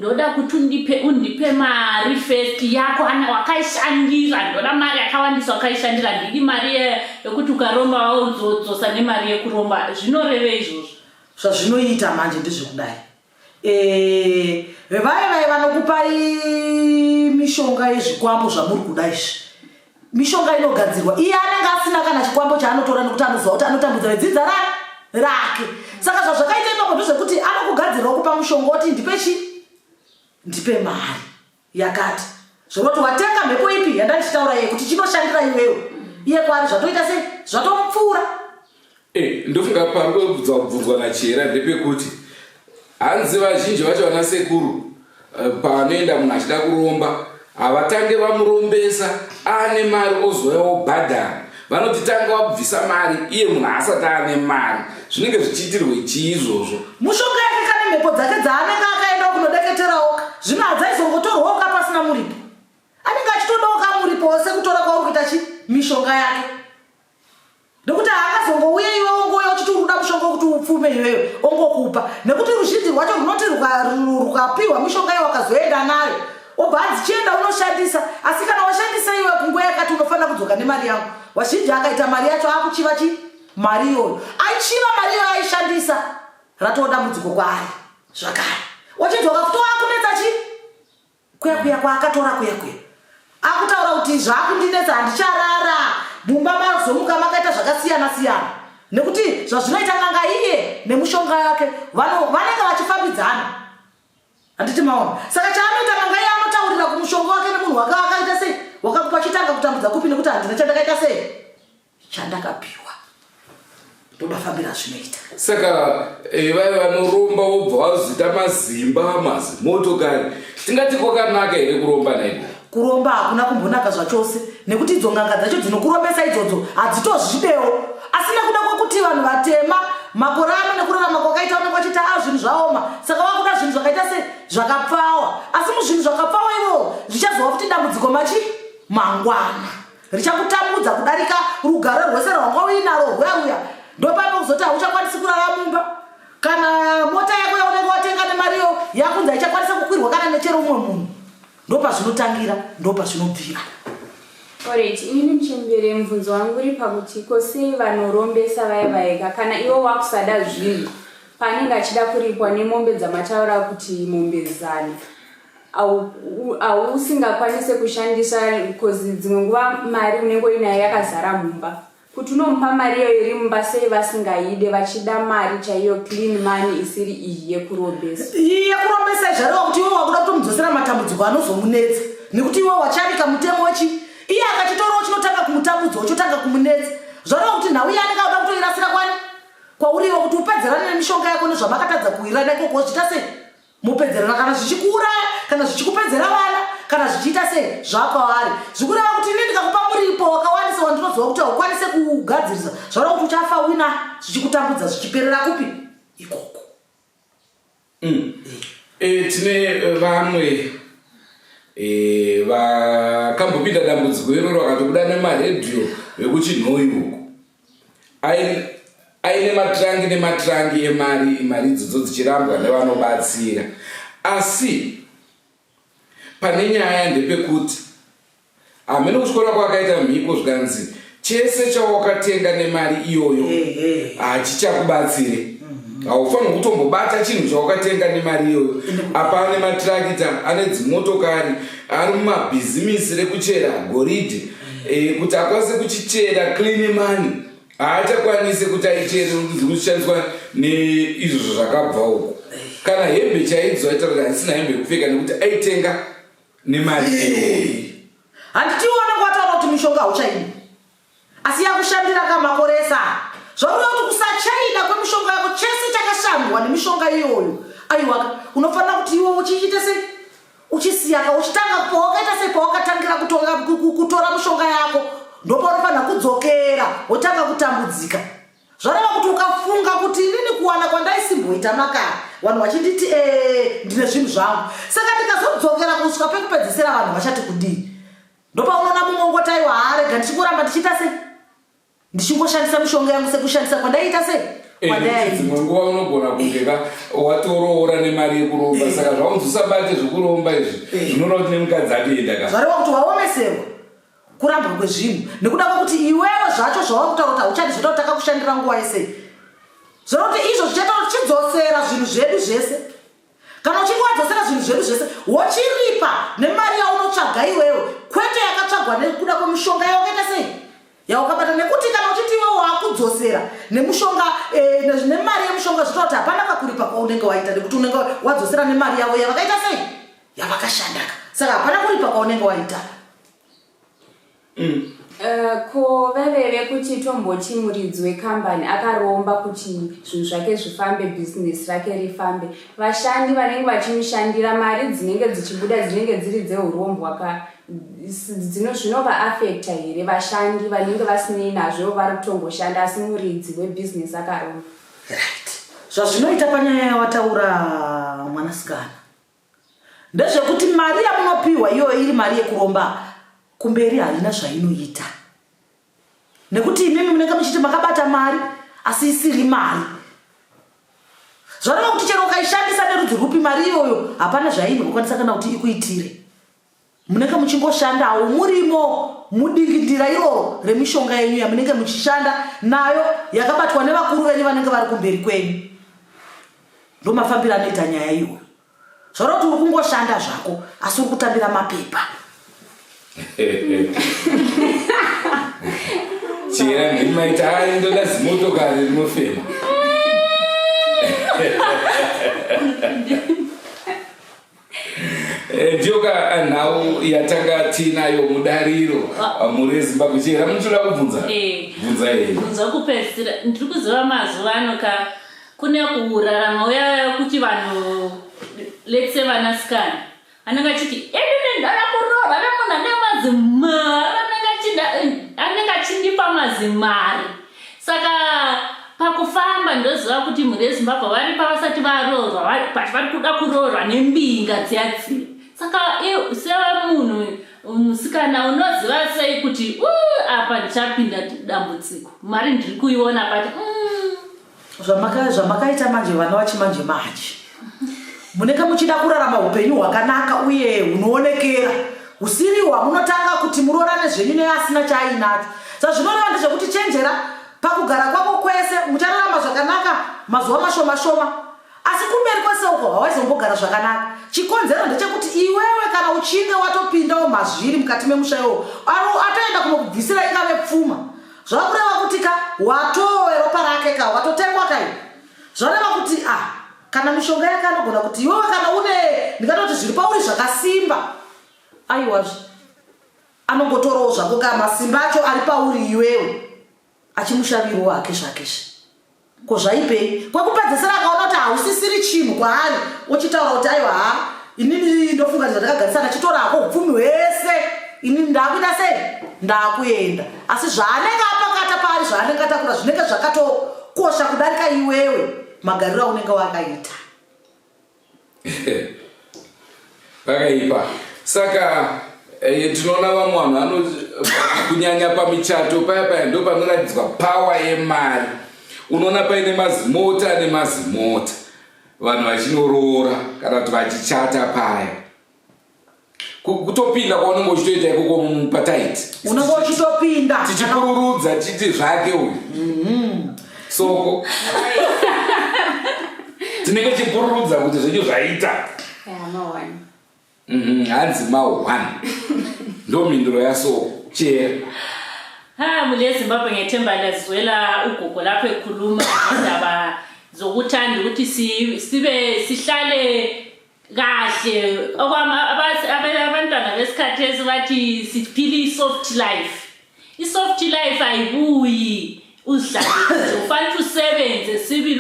ndoda kuti undipe mari first yako ana wakaishandira ndoda mari yakawandisa wakaishandira ndiri mari yekuti ukaromba wauzodzosa nemari yekuromba zvinoreve izvozvo zvazvinoita manje ndizvekudai vai vanokupai mishonga yezvikwambo zvamuri kuda izvi mishonga inogadzirwa iye anenge asina kana chikwambo chaanotora nekuti anoziva kuti anotambudza vedzidza rake saka zvazvakaita ipapo ndozvekuti anokugadzirawo kupa mushonga woti ndipe mari yakati zvoroti watenga mhepo ipi yandandichitaura iye kuti chinoshandira iwewo iye kwari zvatoita sei zvatomupfuura ndofunga pari kubvunzwa nachera ndepekuti hanzi vazhinji vacho vana sekuru panoenda munhu achida kuromba havatange vamurombesa ane mari ozouyawo bhadhara vanoti tanga wabvisa mari iye munhu asati ane mari zvinenge zvichiitirwe chii izvozvo mushonga yake kana mhepo dzake dzaanenge akaenda kunodeketerawo zvino hadzaizongotorwawo kapasina muripo anenge achitodawo kamuripo sekutora kwauri kuita mishonga yake nekuti haakazongouye iwe ongoya uchiti uruda mushonga kuti upfume iweyo ongokupa nekuti ruzhinji rwacho runoti rukapiwa mishonga iyo wakazoenda nayo obva adzichienda unoshandisa asi kana washandisa iwe kunguva yakati unofanira kudzoka nemari yangu wazhinji akaita mari yacho akuchiva mari iyoyo aichiva mari iyoyo aishandisa ratoda mudziko kwaari zvakare wachidzoka kutoa kunetsa kuyakuya kwaakatora kuyakuya akutaura kuti zvakundinetsa handicharara mumba mazomuka makaita zvakasiyana-siyana nekuti zvazvinoita nganga iye nemushonga yake vanenge vachifambidzana handiti maona saka chaanoita nganga iye anotaurira kumushonga wake nemunhu wake wakaita sei wakakupa chitanga kutambudza kupi nekuti handina chandakaita sei chandakapiwa tobafambira zvinoita saka vai vanoromba wobva wazita mazimba mazimotokari tingati kwakanaka here kuromba naibo kuromba hakuna kumbonaka zvachose nekuti idzo nganga dzacho dzinokurombesa idzodzo hadzitozvidewo asi nekuda kwokuti vanhu vatema makore ano nekurarama kwakaita unenge vachita zvinhu zvaoma saka vakuda zvinhu zvakaita zvakapfawa asi muzvinhu zvakapfawa ivo zvichazova kuti dambudziko machi mangwana richakutambudza kudarika rugare rwese rwanga uinaro rweuya ndopapo kuzoti hauchakwanisi kurara mumba kana mota yako yaunenge watenga nemariyo yakunzi haichakwanisa kukwirwa kana nechero umwe munhu ndopazvinotangira ndopazvinobvira. Alright, inini Muchembere mubvunzo wangu uri pakuti kose vanorombesa vaya vaega kana iwo wakusada zvinhu panenge achida kuripwa nemombe dzamataura kuti mombe zana usingakwanise kushandisa kozi dzimwe nguva mari unenge uinayo yakazara mumba kuti unomupa mari iyo iri mumba sei vasingaide vachida mari chaiyo clean money isiri iyi yekurombesa zvareva kuti iwe wakuda kutomudzosera matambudziko anozomunetsa nekuti iwe wachavika mutemo wechi iye akachitorawo chinotanga kumutambudza ochotanga kumunetsa zvareva kuti nhau iye anenge auda kutoirasira kwauriwo kuti upedzerane nemishonga yako nezvamakatadza kuirana ikoko zviita sei mupedzerana kana zvichikuuraya kana zvichikupedzera vana kana zvichiita sei zvakwavari zvikureva kuti ini ndikakupa muripo wakawandisa wandinoziva kuti haukwanise kugadzirisa zvareva kuti uchafa wina zvichikutambudza zvichiperera kupi ikoko. Tine vamwe vakambopinda dambudziko iroro vakatobuda nemaredhiyo ekuchinhoi uko aine matrangi emari idzodzo dzichirambwa nevanobatsira asi pane nyaya ndepekuti hamene kutyora kwakaita mhiko zvikanzi chese chawakatenga nemari iyoyo hachichakubatsire haufaniri kutombobata chinhu chawakatenga nemari iyoyo apa ane matrakita ane dzimotokari ari mumabhizimisi rekuchera goridhe kuti akwanise kuchichera clean money haachakwanise kuti aichere kushandiswa neizvozvo zvakabva uko kana hembe chaidzo aitaura handisina hembe yekupfeka nekuti aitenga nemari iyoyo handitiona kwataura kuti mishonga hauchaini asi yakushandira kamakoresa zvaureva kuti kusachaida kwemishonga yako chese chakashandwa nemishonga iyoyo aiwa unofanira kuti iwe uchichite sei uchisiyaka uchitanga pawakaita sei pawakatangira kutora mishonga yako ndopaunofanira kudzokera wotanga kutambudzika zvareva kuti ukafunga kuti inini kuwana kwandaisimboita makara vanhu vachinditi ndine zvinhu zvangu saka ndikazodzokera kusvika pekupedzisira vanhu vachati kudii ndopaunoona mumwe ngotaiwa haarega ndichingoramba ndichiita sei ndichingoshandisa mishonga yangu sekushandisa kwandaiita sei dzimwe nguva unogona kungeka watoroora nemari yekuromba saka zvaunzosabate zvekuromba izvi zvinora kuti nemukadzi atoenda ka zvareva kuti waomeserwa kuramba kwezvinhu nekuda kwekuti iwewe zvacho zvawakutaura kuti hauchadi zvota kuti takakushandira nguva yese zvinoti izvo zvichaita kuti chidzosera zvinhu zvedu zvese kana uchinge wadzosera zvinhu zvedu zvese wochiripa nemari yaunotsvaga iwewe kwete yakatsvagwa nekuda kwemishonga yawakaita sei yaukabata nekuti kana uchiti iwewe wakudzosera nemushonga nemari yemushonga zvita kuti hapana kakuripa kwaunenge waita nekuti unenge wadzosera nemari yavo yavakaita sei yavakashandaka saka hapana kuripa kwaunenge waita. Ko veveve kuti tombochi muridzi wekambani akaromba kuti zvinhu zvake zvifambe bhizinesi rake rifambe vashandi vanenge vachimushandira mari dzinenge dzichibuda dzinenge dziri dzeurombwa zvinova-afecta here vashandi vanenge vasinei nazvo vari kutongoshanda asi muridzi webhizinesi akaromba. Zvazvinoita panyaya yawataura mwanasikana ndezvekuti mari yamunopiwa iyoyo iri mari yekuromba kumberi harina zvainoita nekuti imimi munenge muchiti makabata mari asi isiri mari zvareva kuti chero ukaishandisa nerudzi rupi mari iyoyo hapana zvainokwanisa kana kuti ikuitire munenge muchingoshandawo murimo mudingindira iroro remishonga yenyu yamunenge muchishanda nayo yakabatwa nevakuru venyu vanenge vari kumberi kwenyu ndo mafambiro anoita nyaya iyoyo zvareva kuti uri kungoshanda zvako asi uri kutambira mapepa. chera ndimaita aindoda zimotokari rinofema ndoka nhau yatanga tinayo mudariro muri Zimbabwe chera munotoda kubvunza bvunza kupedzisira ndiri kuziva mazuva ano kune kurarama uya kuti vanhu let's say vanasikana anenge achiti ndara kuroora nemunhu ane mazimari anenge achindipa mazimari saka pakufamba ndoziva kuti mhuri yeZimbabwe vari pavasati varoorwa vari kuda kuroorwa nembinga dziyadziya saka semunhu musikana unoziva sei kuti apa ndichapinda dambudziko mari ndiri kuiona pati zvamakaita manje vana vachimanje manje munenge muchida kurarama upenyu hwakanaka uye hunoonekera husiriwa munotanga kuti muroorane zvenyu neasina chaainacho saka zvinoreva ndezvekuti chenjera pakugara kwako kwese muchararama zvakanaka mazuva mashoma shoma asi kumberi kwese uko hawaizombogara zvakanaka chikonzero ndechekuti iwewe kana uchinge watopindawo mazviri mukati memusha iwowo atoenda kunokubvisira ingave pfuma zvava kureva kuti watowe ropa rake watotengwa kai zvareva kuti kana mishonga yake anogona kuti iwewe kana ndingatoti zviri pauri zvakasimba aiwazve anongotorawo zvako masimba acho ari pauri iwewe achimushavirawo hake zvakeshe ko zvaipei kwekupedzisira akaona kuti hausisiri chinhu kwaari uchitaura kuti aiwa inini ndofunga zvandakagarisana chitora hako upfumi hwese inini ndakuita sei ndakuenda asi zvaanenge apakata paari zvaanenge atakura zvinenge zvakatokosha kudarika iwewe magariro aunenge wakaita pakaipa saka tinoona vamwe vanhu kunyanya pamichato paya ndo panoratidzwa pawa yemari unoona paine mazimota nemazimota vanhu vachinoroora kana kuti vachichata paya kutopinda kwaunenge uchitoita ikoko mupataiti unenge uchitopinda tichipururudza chiti zvake uyu soko tinenge chipururudza kuti zvenyu zvaita hanzi ma1 ndo mhinduro yasoko chera mhuri yeZimbabwe ngetemba ndazwela ugogo lapho ekhuluma indaba zokuthanda ukuthi sihlale kahle abantwana besikhathi esibathi siphila i-soft life. I-soft life ayibuyi uzidlalise ufanele usebenze sibili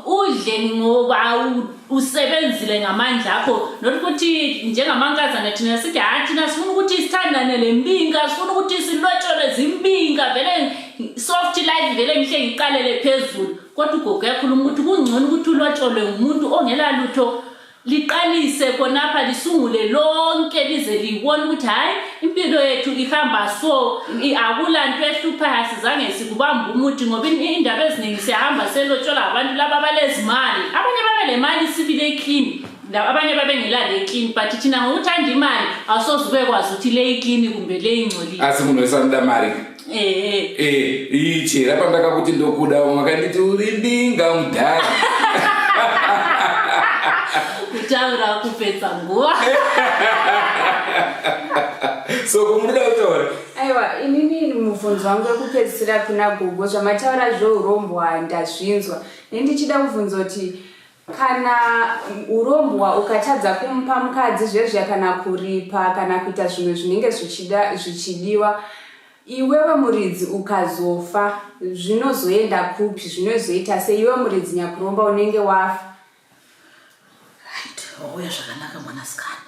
udle ngoba usebenzile ngamandla akho nokuthi njengamankazana thina sithi thina sifuna ukuthi sithandane lembinga sifuna ukuthi silotshole zimbinga vele soft life vele ngihle ngiqalele phezulu kodwa ugogo yakhuluma ukuthi kungcono ukuthi ulotshole umuntu ongela lutho liqalise khonapha lisungule lonke lize libone ukuthi hayi impilo yethu ihamba so akula nto ehluphayo sizange sikubamba umuthi ngoba indaba eziningi siyahamba selotshola abantu laba abalezimali abanye babe le mali sibile clean abanye babe ngelale clean but thina ngokuthanda imali awusoze ukwazi ukuthi le clean kumbe le ingcolile asimuno esamda mari ichi lapha ndakakuti ndokuda makandithi ulindinga mdala kutaura kupedza nguva so kumuda kutora aiwa inini mubvunzo wangu wekupedzisira kuna gogo zvamataura zveurombwa ndazvinzwa nendichida kubvunza kuti kana urombwa ukatadza kumupa mukadzi zvezvia kana kuripa kana kuita zvimwe zvinenge zvichidiwa iwewe muridzi ukazofa zvinozoenda kupi zvinozoita seiwe muridzi nyakuromba unenge wafa uya zvakanaka mwanasikana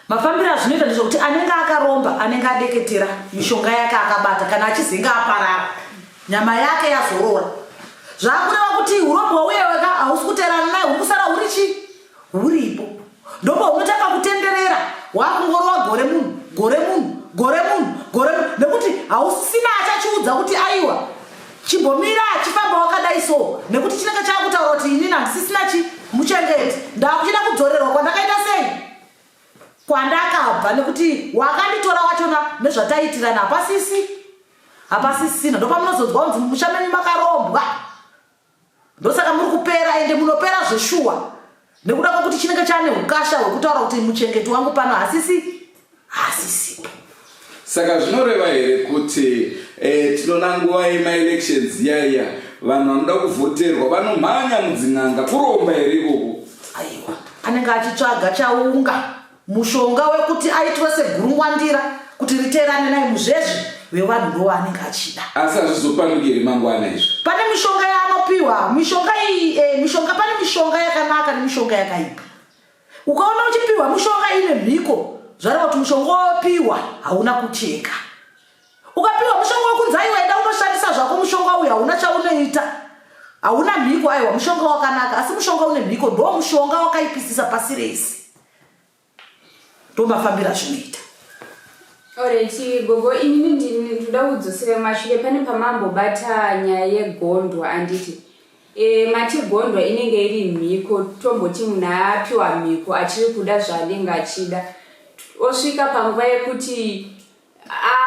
mafambiro azvinoita ndezvokuti anenge akaromba anenge adeketera mishonga yake akabata kana achizinga aparara nyama yake yazorora zvakureva kuti urombwa uye wega hausi kuterana naye uri kusara uri chi uripo ndopo unotanga kutenderera wakungorova gore munhu nekuti hausina achachiudza kuti aiwa chimbomira achifamba wakadai so nekuti chinenge chakutaura kuti inini handisisina muchengeti ndakuchida kudzorerwa kwandakaita sei kwandakabva nekuti wakanditora wachona nezvataitirana hapasisina ndopamunozonzwa kunzi mushamenyu makarombwa ndosaka muri kupera ende munopera zveshuwa nekuda kwekuti chinenge chane ukasha hwekutaura kuti muchengeti wangu pano hasisipo saka zvinoreva here kuti tinoona nguva yemaelections yaya vanhu vanoda kuvhoterwa vanomhanya mudzin'anga kuromba here ikoko aiwa anenge achitsvaga chaunga mushonga wekuti aitwe segurungwandira kuti riterane naye muzvezvi vevanhu ndo anenge achida asi hazvizopanduki here mangwana izvi pane mishonga yaanopiwa mishonga iyi pane mishonga yakanaka nemishonga yakaipa ukaona uchipiwa mishonga ine mhiko zvareva kuti mushonga wopiwa hauna kucheka ukapiwa mushonga wekunzi aiwa enda unoshandisa zvako mushonga uyu hauna chaunoita hauna mhiko aiwa mushonga wakanaka asi mushonga une mhiko ndo mushonga wakaipisisa pasi rese ndomafambira zvinoita oreti gogo inini ndinoda kudzosera mashure pane pamambobata nyaya yegondwa anditi mati gondwa inenge iri mhiko tomboti munhu apiwa mhiko achiri kuda zvaanenge achida osvika panguva yekuti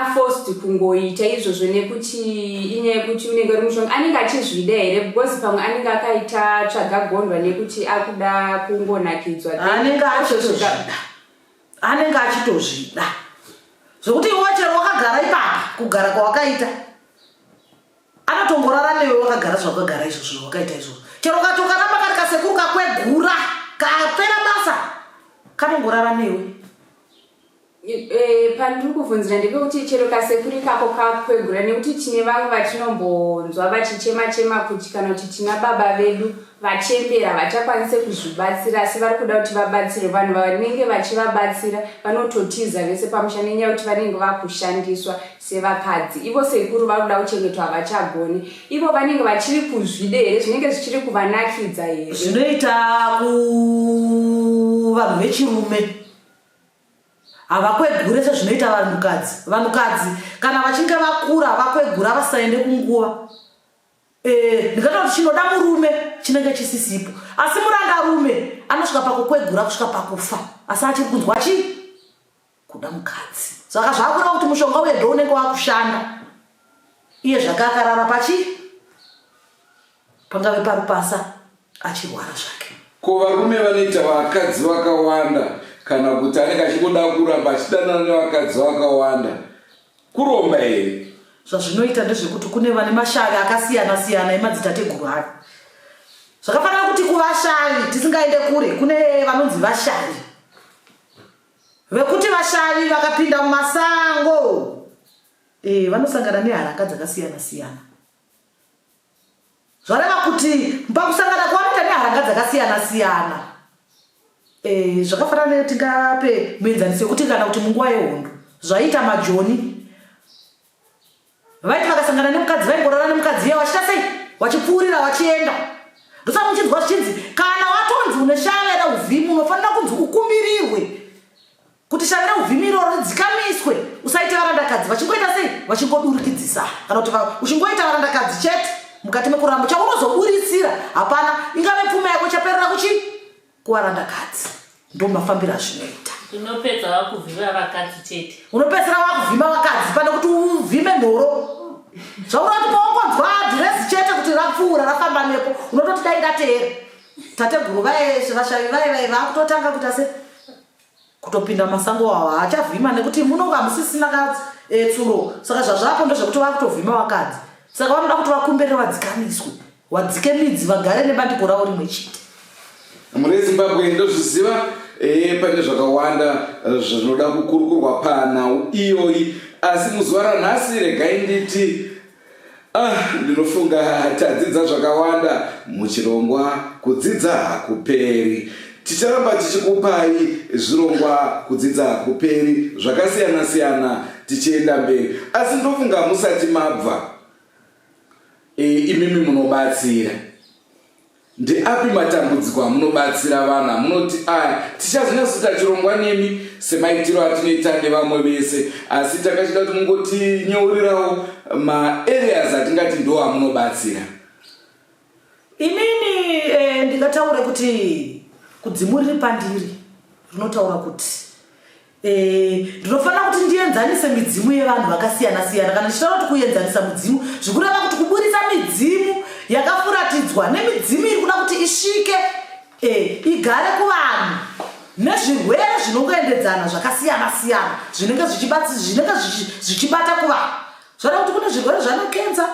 aforced kungoita izvozvo nekuti inyaya yekuti unenge uri mushonga anenge achizvida here because pamwe anenge akaita tsvaga gondwa nekuti akuda kungonakidzwa anenge achitozvida zvokuti iwe chero wakagara ipapa kugara kwawakaita anotomborara newe wakagara zvawakagara izvozvo wakaita izvozvo chero katokaramba kari kasekuru kakwegura kapera basa kanongorara newe pandiri kubvunzira ndepekuti chero kasekuri kako kakwegura nekuti tine vamwe vatinombonzwa vachichema kuti kana kuti tina baba vedu vachembera vachakwanise kuzvibatsira asi vari kuda kuti vabatsire vanhu vanenge vachivabatsira vanototiza vese pamusha nenyaya kuti vanenge vakushandiswa sevakadzi ivo sekuru vari kuda kuchengetwa havachagoni ivo vanenge vachiri kuzvide here zvinenge zvichiri kuvanakidza here zvinoita kuvanhu vechirume havakwegure sezvinoita vanhukadzi kana vachinge vakura vakwegura vasaende kunguva ndikataura kuti chinoda murume chinenge chisisipo asi murandarume anosvika pakukwegura kusvika pakufa asi achiri kunzwa kuda mukadzi saka zvakureva kuti mushonga wedo unenge wakushanda iye zvakakarara pangave parupasa achirwara zvake ko varume vanoita vakadzi vakawanda kana kuti anenge achingoda kuramba achidanana nevakadzi vakawanda kuromba here zvazvinoita ndezvekuti kune vane mashavi akasiyana-siyana emadzitateguru avo zvakafanira kuti kuvashavi tisingaende kure kune vanonzi vashavi vekuti vashavi vakapinda mumasango vanosangana neharaka dzakasiyana-siyana zvareva kuti pakusangana kwavanoita neharaka dzakasiyana-siyana zvakafanana tingape muenzaniso yekuti kana kuti munguva yehondo zvaita majoni vaiti vakasangana nemukadzi vaingorara nemukadzi iye wachita sei wachipfuurira wachienda ndosaka muchinzwa zvichinzi kana watonzi une shavera uvhimi unofanira kunzi ukumbirirwe kuti shavera uvhimi iroro ridzikamiswe. Usaite varandakadzi vachingoita sei vachingodurikidzisa kana kuti uchingoita varandakadzi chete mukati mekuramba chaunozoburisira hapana ingave pfuma yako chaperera kuvarandakadzi. Ndo mafambiro azvinoita. Unopedza wakuvhima vakadzi chete. Unopedzera wakuvhima vakadzi pane kuti uvhime nhoro. Zvaurati pawakonzwa dhirezi chete kuti rapfuura rafamba nepo unototi dai ndateera. Tateguru vaeshe vashavi vai vakutotanga kuti ase kutopinda masango awo achavhima nekuti munonga musisina kadzi tsuro. Saka zvazvapo ndozvekuti vakutovhima vakadzi. Saka vanoda kuti vakumbere vadzikamiswe wadzike midzi vagare nebandiko ravo rimwe chete. Muri Zimbabwe ndozviziva pane zvakawanda zvinoda kukurukurwa panhau iyoyi, asi muzuva ranhasi regai nditi ndinofunga tadzidza zvakawanda muchirongwa kudzidza hakuperi. Ticharamba tichikupai zvirongwa kudzidza hakuperi zvakasiyana siyana tichienda mberi, asi ndofunga musati mabva imimi munobatsira. Ndeapi matambudziko amunobatsira vana munoti tichazvinasuta chirongwa nemi semaitiro atinoita nevamwe vese, asi takachida kuti mungotinyaurirawo maareas atingati ndo amunobatsira? Inini ndingataura kuti kudzimu riri pandiri rinotaura kuti ndinofanira kuti ndienzanise midzimu yevanhu vakasiyana siyana. Kana ndichitaura kuti kuenzanisa mudzimu zvikureva kuti kuburisa midzimu yakafuratidzwa nemidzimu iri kuda kuti isvike igare kuvanhu nezvirwere zvinongoendedzana zvakasiyana siyana zvinenge zvichibata kuvanhu. Zvada kuti kune zvirwere zvanokenza,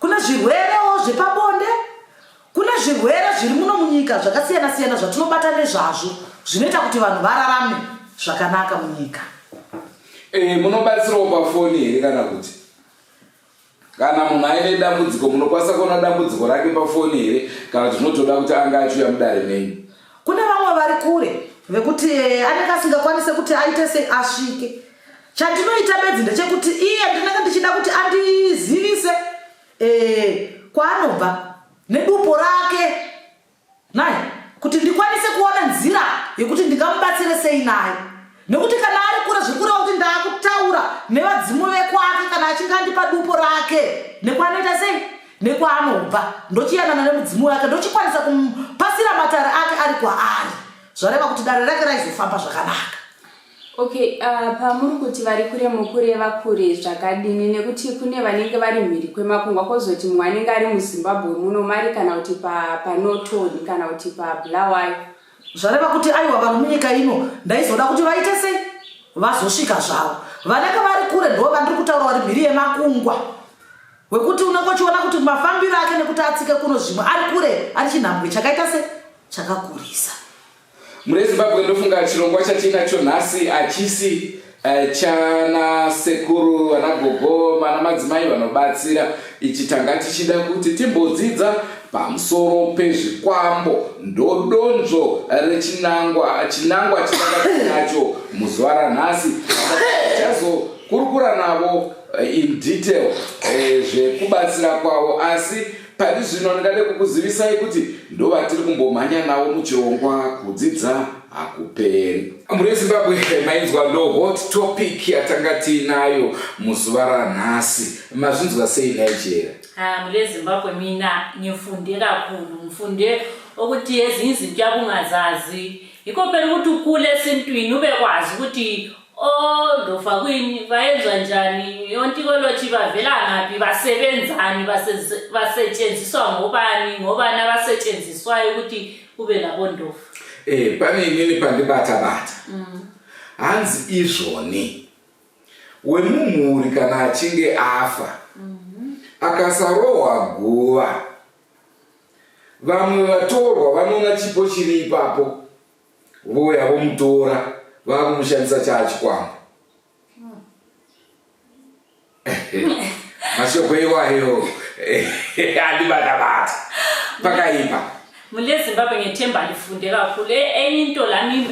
kune zvirwerewo zvepabonde, kune zvirwere zviri muno munyika zvakasiyana siyana zvatinobata nezvazvo zvinoita kuti vanhu vararame zvakanaka munyika. Munobatsirawo pafoni here kana kuti kana munhu aine dambudziko munokwanisa kuona dambudziko rake pafoni here kana kuti zvinotoda kuti anga achiuya mudare menyu? Kune vamwe vari kure vekuti anenge asingakwanise kuti aite sei asvike. Chandinoita bedzi ndechekuti iye ndinenge ndichida kuti andizivise kwaanobva nedupo rake naye kuti ndikwanise kuona nzira yekuti ndingamubatsire sei naye, nekuti kana ari kure zvikuru kuti ndakutaura nevadzimu vekwake kana achinge andipa dupo rake nekwaanoita sei nekwaanobva ndochiyanana nemudzimu wake ndochikwanisa kumupasira matare ake ari kwaari, zvareva kuti dare rake raizofamba zvakanaka. Okay, pamuri kuti vari kure mukureva kure zvakadini nekuti kune vanenge vari mhiri kwemakungwa kwozoti mumwe anenge ari muZimbabwe muno mari kana kuti panotoni kana kuti paBulawayo. Zvareva kuti aiwa vanhu munyika ino ndaizoda kuti vaite sei vazosvika zvavo. Vanenge vari kure ndo vandiri kutaura vari mhiri yemakungwa wekuti unongochiona kuti mafambiro ake nekuti atsike kuno zvimwe ari kure ari chinhambwe chakaita se chakakurisa. Muri Zimbabwe ndofunga chirongwa chatinacho nhasi achisi chana sekuru vana gogo vana madzimai vanobatsira. Ichi tanga tichida kuti timbodzidza pamusoro pezvikwambo ndodonzvo rechinangwa chinanga tinacho muzuva ranhasi. Tichazokurukura navo in detail zvekubatsira kwavo, asi pari zvino ndingade kukuzivisai kuti ndo vatiri kumbomhanya navo muchirongwa kudzidza hakuperi. Muri Zimbabwe mainzwa ndo hot topic yatanga tinayo muzuva ranhasi. Mazvinzwa sei naijera? Muri Zimbabwe mina ngifunde kakhulu, ngifunde ukuthi ezinye izinto yakungazazi. Yikho phela ukuthi ukule esintwini ubekwazi ukuthi ndofa kwini bayenza njani, yontology bavela ngaphi, basebenzani, basetshenziswa ngobani abasetshenziswayo ukuthi kube labondofu. Pane inini pandibata hanzi izvoni wemumhuri kana achinge afa akasarohwa guva, vamwe vatorwa vanoona chipo chiri ipapo voya vomutora vakumushandisa chachikwambo. Mashoko iwayo andibata pakaipa. Muri Zimbabwe ngeThemba lifunde kakhulu into lami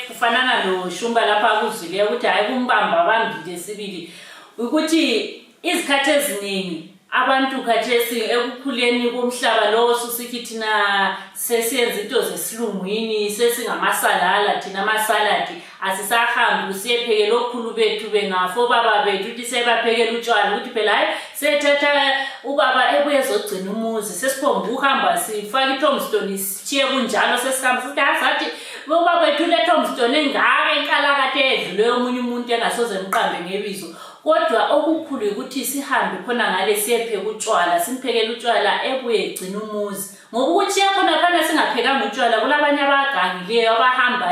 kufanana noShumba lapha kuzwile ukuthi hayi kumbamba bambile sibili ukuthi izikhathi eziningi abantu khathesi ekukhuleni komhlaba lo susithi thina sesiyenza into zesilungwini sesingamasalala thina amasaladi asisahambi siyephekela okhulu bethu bengafo baba bethu uthi sebaphekela utshwala ukuthi phela hayi sethatha ubaba ebuye ezogcina umuzi sesiphomba uhamba sifaka iTombstone sithiye kunjalo sesihamba sithi asathi ubaba bethu le Tombstone engaka enkalakade edlule omunye umuntu engasoze mqambe ngebizo. Kodwa okukhulu ukuthi sihambe khona ngale siyepheka utshwala simphekela utshwala ebuye egcina umuzi ngoba ukuthi yakhona phana singaphekanga utshwala kulabanye abagangileyo abahamba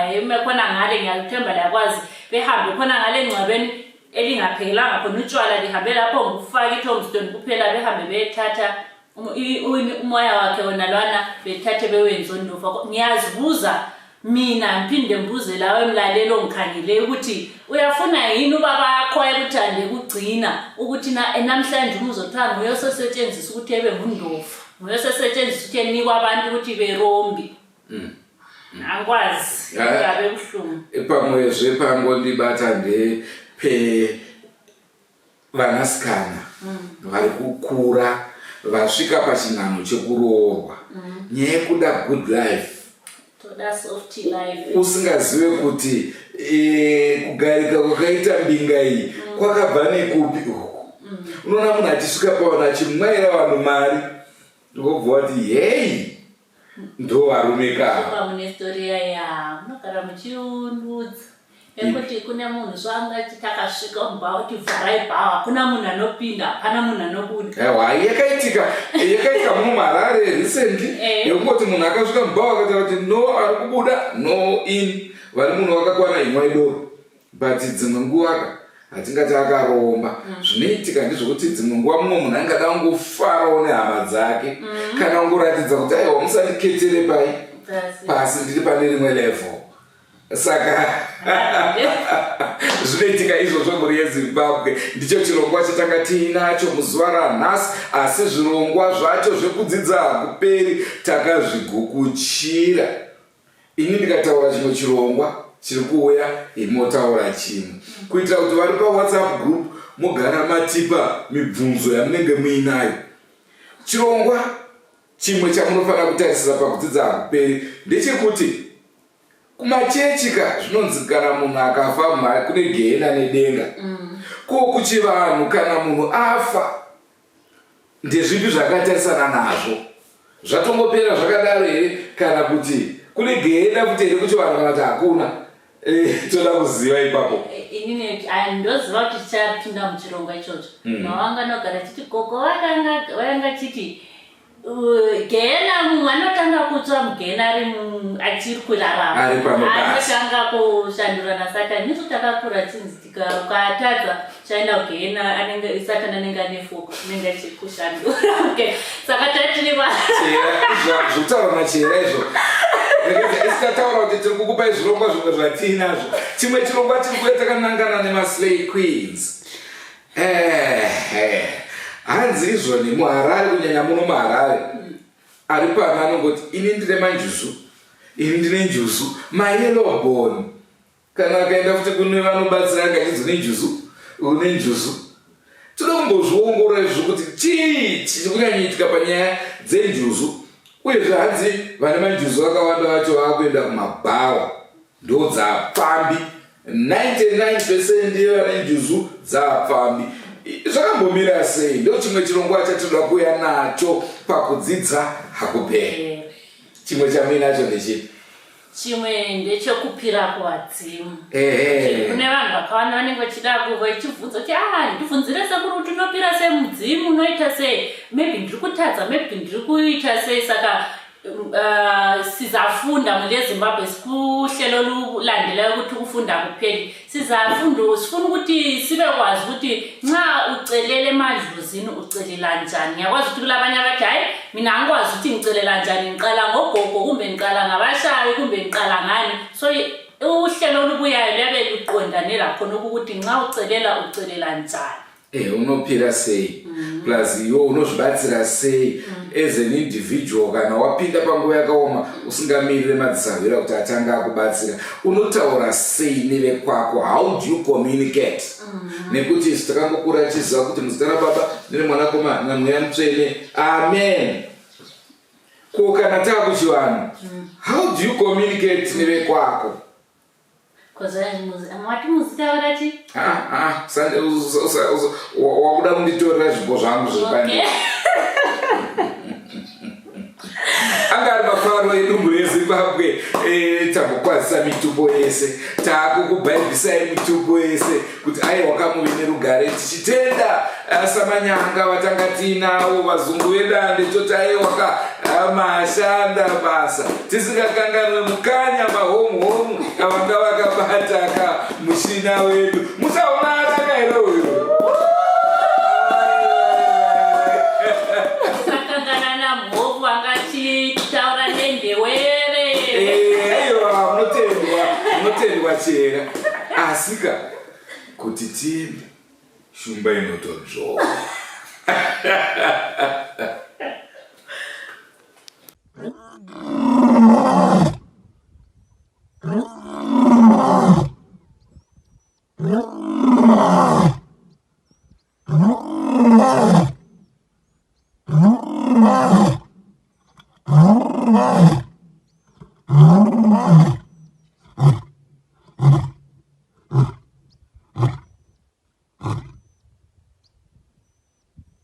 khona ngale ngiyathemba lakwazi behambe khona ngale ngcwabeni elingaphekelanga khona utshwala lihambe lapho ngokufaka iTombstone kuphela behambe bethatha umoya wakhe wona lwana bethathe bewenza ondofa. Ngiyazibuza mina ngiphinde mbuze lawe emlalelo ngikhangile ukuthi uyafuna yini ubaba akho ekuthande kugcina ukuthi namhlanje umuzothanga uyosetshenziswa ukuthi ebe ngundofa uyosetshenziswa ukuthi enikwa abantu ukuthi berombi. Angikwazi ngabe buhlungu epamwe zvepango ndibathande phe vanasikana vari kukura vasvika pachinhano chekuroorwa nyaya yekuda good life usingazive kuti kugarika kwakaita mbinga iyi kwakabva nekupi uku. Unoona munhu achisvika paona achimwaira vanhu mari ndokubva kuti hei ndo varume kava. Mune story yaya munogara muchiundudza ekuti kune munhu zvaangati takasvika mubhawa kuti vharai bhawa kuna munhu anopinda hapana munhu anobuda. Ewa yakaitika muMarare recently yekungoti munhu akasvika mubhawa akataura kuti no ari kubuda no in vari munhu wakakwana imwe idoro but dzimwe nguva hatingati akaromba. Zvinoitika ndezvokuti dzimwe nguva mumwe munhu angada kungofarawo nehama dzake kana kungoratidza kuti aiwa musandiketere pai pasi ndiri pane rimwe level. Saka zvinoitika izvozvo mhuri yeZimbabwe ndicho chirongwa chatanga tiinacho muzuva ranhasi asi zvirongwa zvacho zvekudzidza hakuperi takazvigukuchira. Ini ndikataura chimwe chirongwa chiri kuuya imotaura chimwe kuitira kuti vari paWhatsApp group mugara matipa mibvunzo yamunenge muinayo. Chirongwa chimwe chamunofanira kutarisira pakudzidza hakuperi ndechekuti kumachechika zvinonzi kana munhu akafa kune gehena nedenga. Kuchivanhu kana munhu afa ndezvipi zvakatarisana nazvo zvatongopera zvakadaro here kana kuti kune gehena kuti here kuchivanhu kana kuti hakuna. Toda kuziva ipapo. Inini ndoziva kuti tichapinda muchirongwa ichocho. Mawanga nogara chiti gogo vakanga chiti gehena munhu anotanga kutsva mugehena achiri kurarama anotanga kushandura naSatani. Nisu takakura tinzi ukatadza chaenda kugehena Satani anenge ane foko anenge achikushandura. Saka tatiriva zvokutaura machera izvo isitataura kuti tiri kukupai zvirongwa zvimwe zvatiinazvo. Chimwe chirongwa tiri kuya takanangana nemaslay queens. Hanzi izvoni muHarare kunyanya muno muHarare ari pana anongoti ini ndine manjuzu ini ndine njuzu mayellow bone. Kana akaenda futi kune vanobatsira ngachidzi nenjuzu une njuzu. Toda kumbozviongorora izvo kuti chii chiri kunyanyiitika panyaya dzenjuzu uyezve hanzi vane manjuzu vakawanda vacho vakuenda kumabhawa ndo dzapfambi 99% yevane njuzu dzapfambi. Zvakambomira sei? Ndo chimwe chirongwa chatinoda kuuya nacho pakudzidza hakuperi. Chimwe chamuinacho ndechipi? chimwe ndechekupira kuwadzimu. Kune vanhu vakawanda vanenge vachida vachibvunza kuti ndibvunzire sekuru kuti unopira semudzimu unoita sei, maybe ndiri kutadza, maybe ndiri kuita sei. Saka sizafunda muleZimbabwe sikuhlelo lulandelayo ukuthi ukufunda kupheli. Sizafunda sifuna ukuthi sibe kwazi ukuthi nxa ucelele emadlozini ucelela njani. Ngiyakwazi ukuthi kulabanye abathi hayi mina angikwazi ukuthi ngicelela njani, ngiqala ngogogo kumbe ngiqala ngabashayi kumbe ngiqala ngani. So uhlelo olubuyayo liyabe luqondane lapho ukuthi nxa ucelela ucelela njani. unopira sei plus iwe unozvibatsira sei as an individual. Kana wapinda panguva yakaoma usingamirire madzisavira kuti atanga akubatsira, unotaura sei nevekwako? How do you communicate? Nekuti isi takangokura tichiziva kuti muzita raBaba nereMwanakomana naMweya Mutsvene, amen. Ko kana taakuchivanhu, how do you communicate nevekwako? Mwati muzita warati? Wakuda kunditorera zvipo zvangu zvepane. Anga ari mafaro edumbu reZimbabwe, tambokwazisa mitumbo yese, taakukubhaibhisai mitumbo yese kuti aiwa kamuve nerugare, tichitenda Samanyanga vatanga tiinawo vazungu vedande toti aiwa mashanda basa, tisingakanganwe mukanya mahomu avanga vakabata mushina wedu. Musaona atakaira uyo munotendwa chera, asika kuti tiende shumba inotodzvova.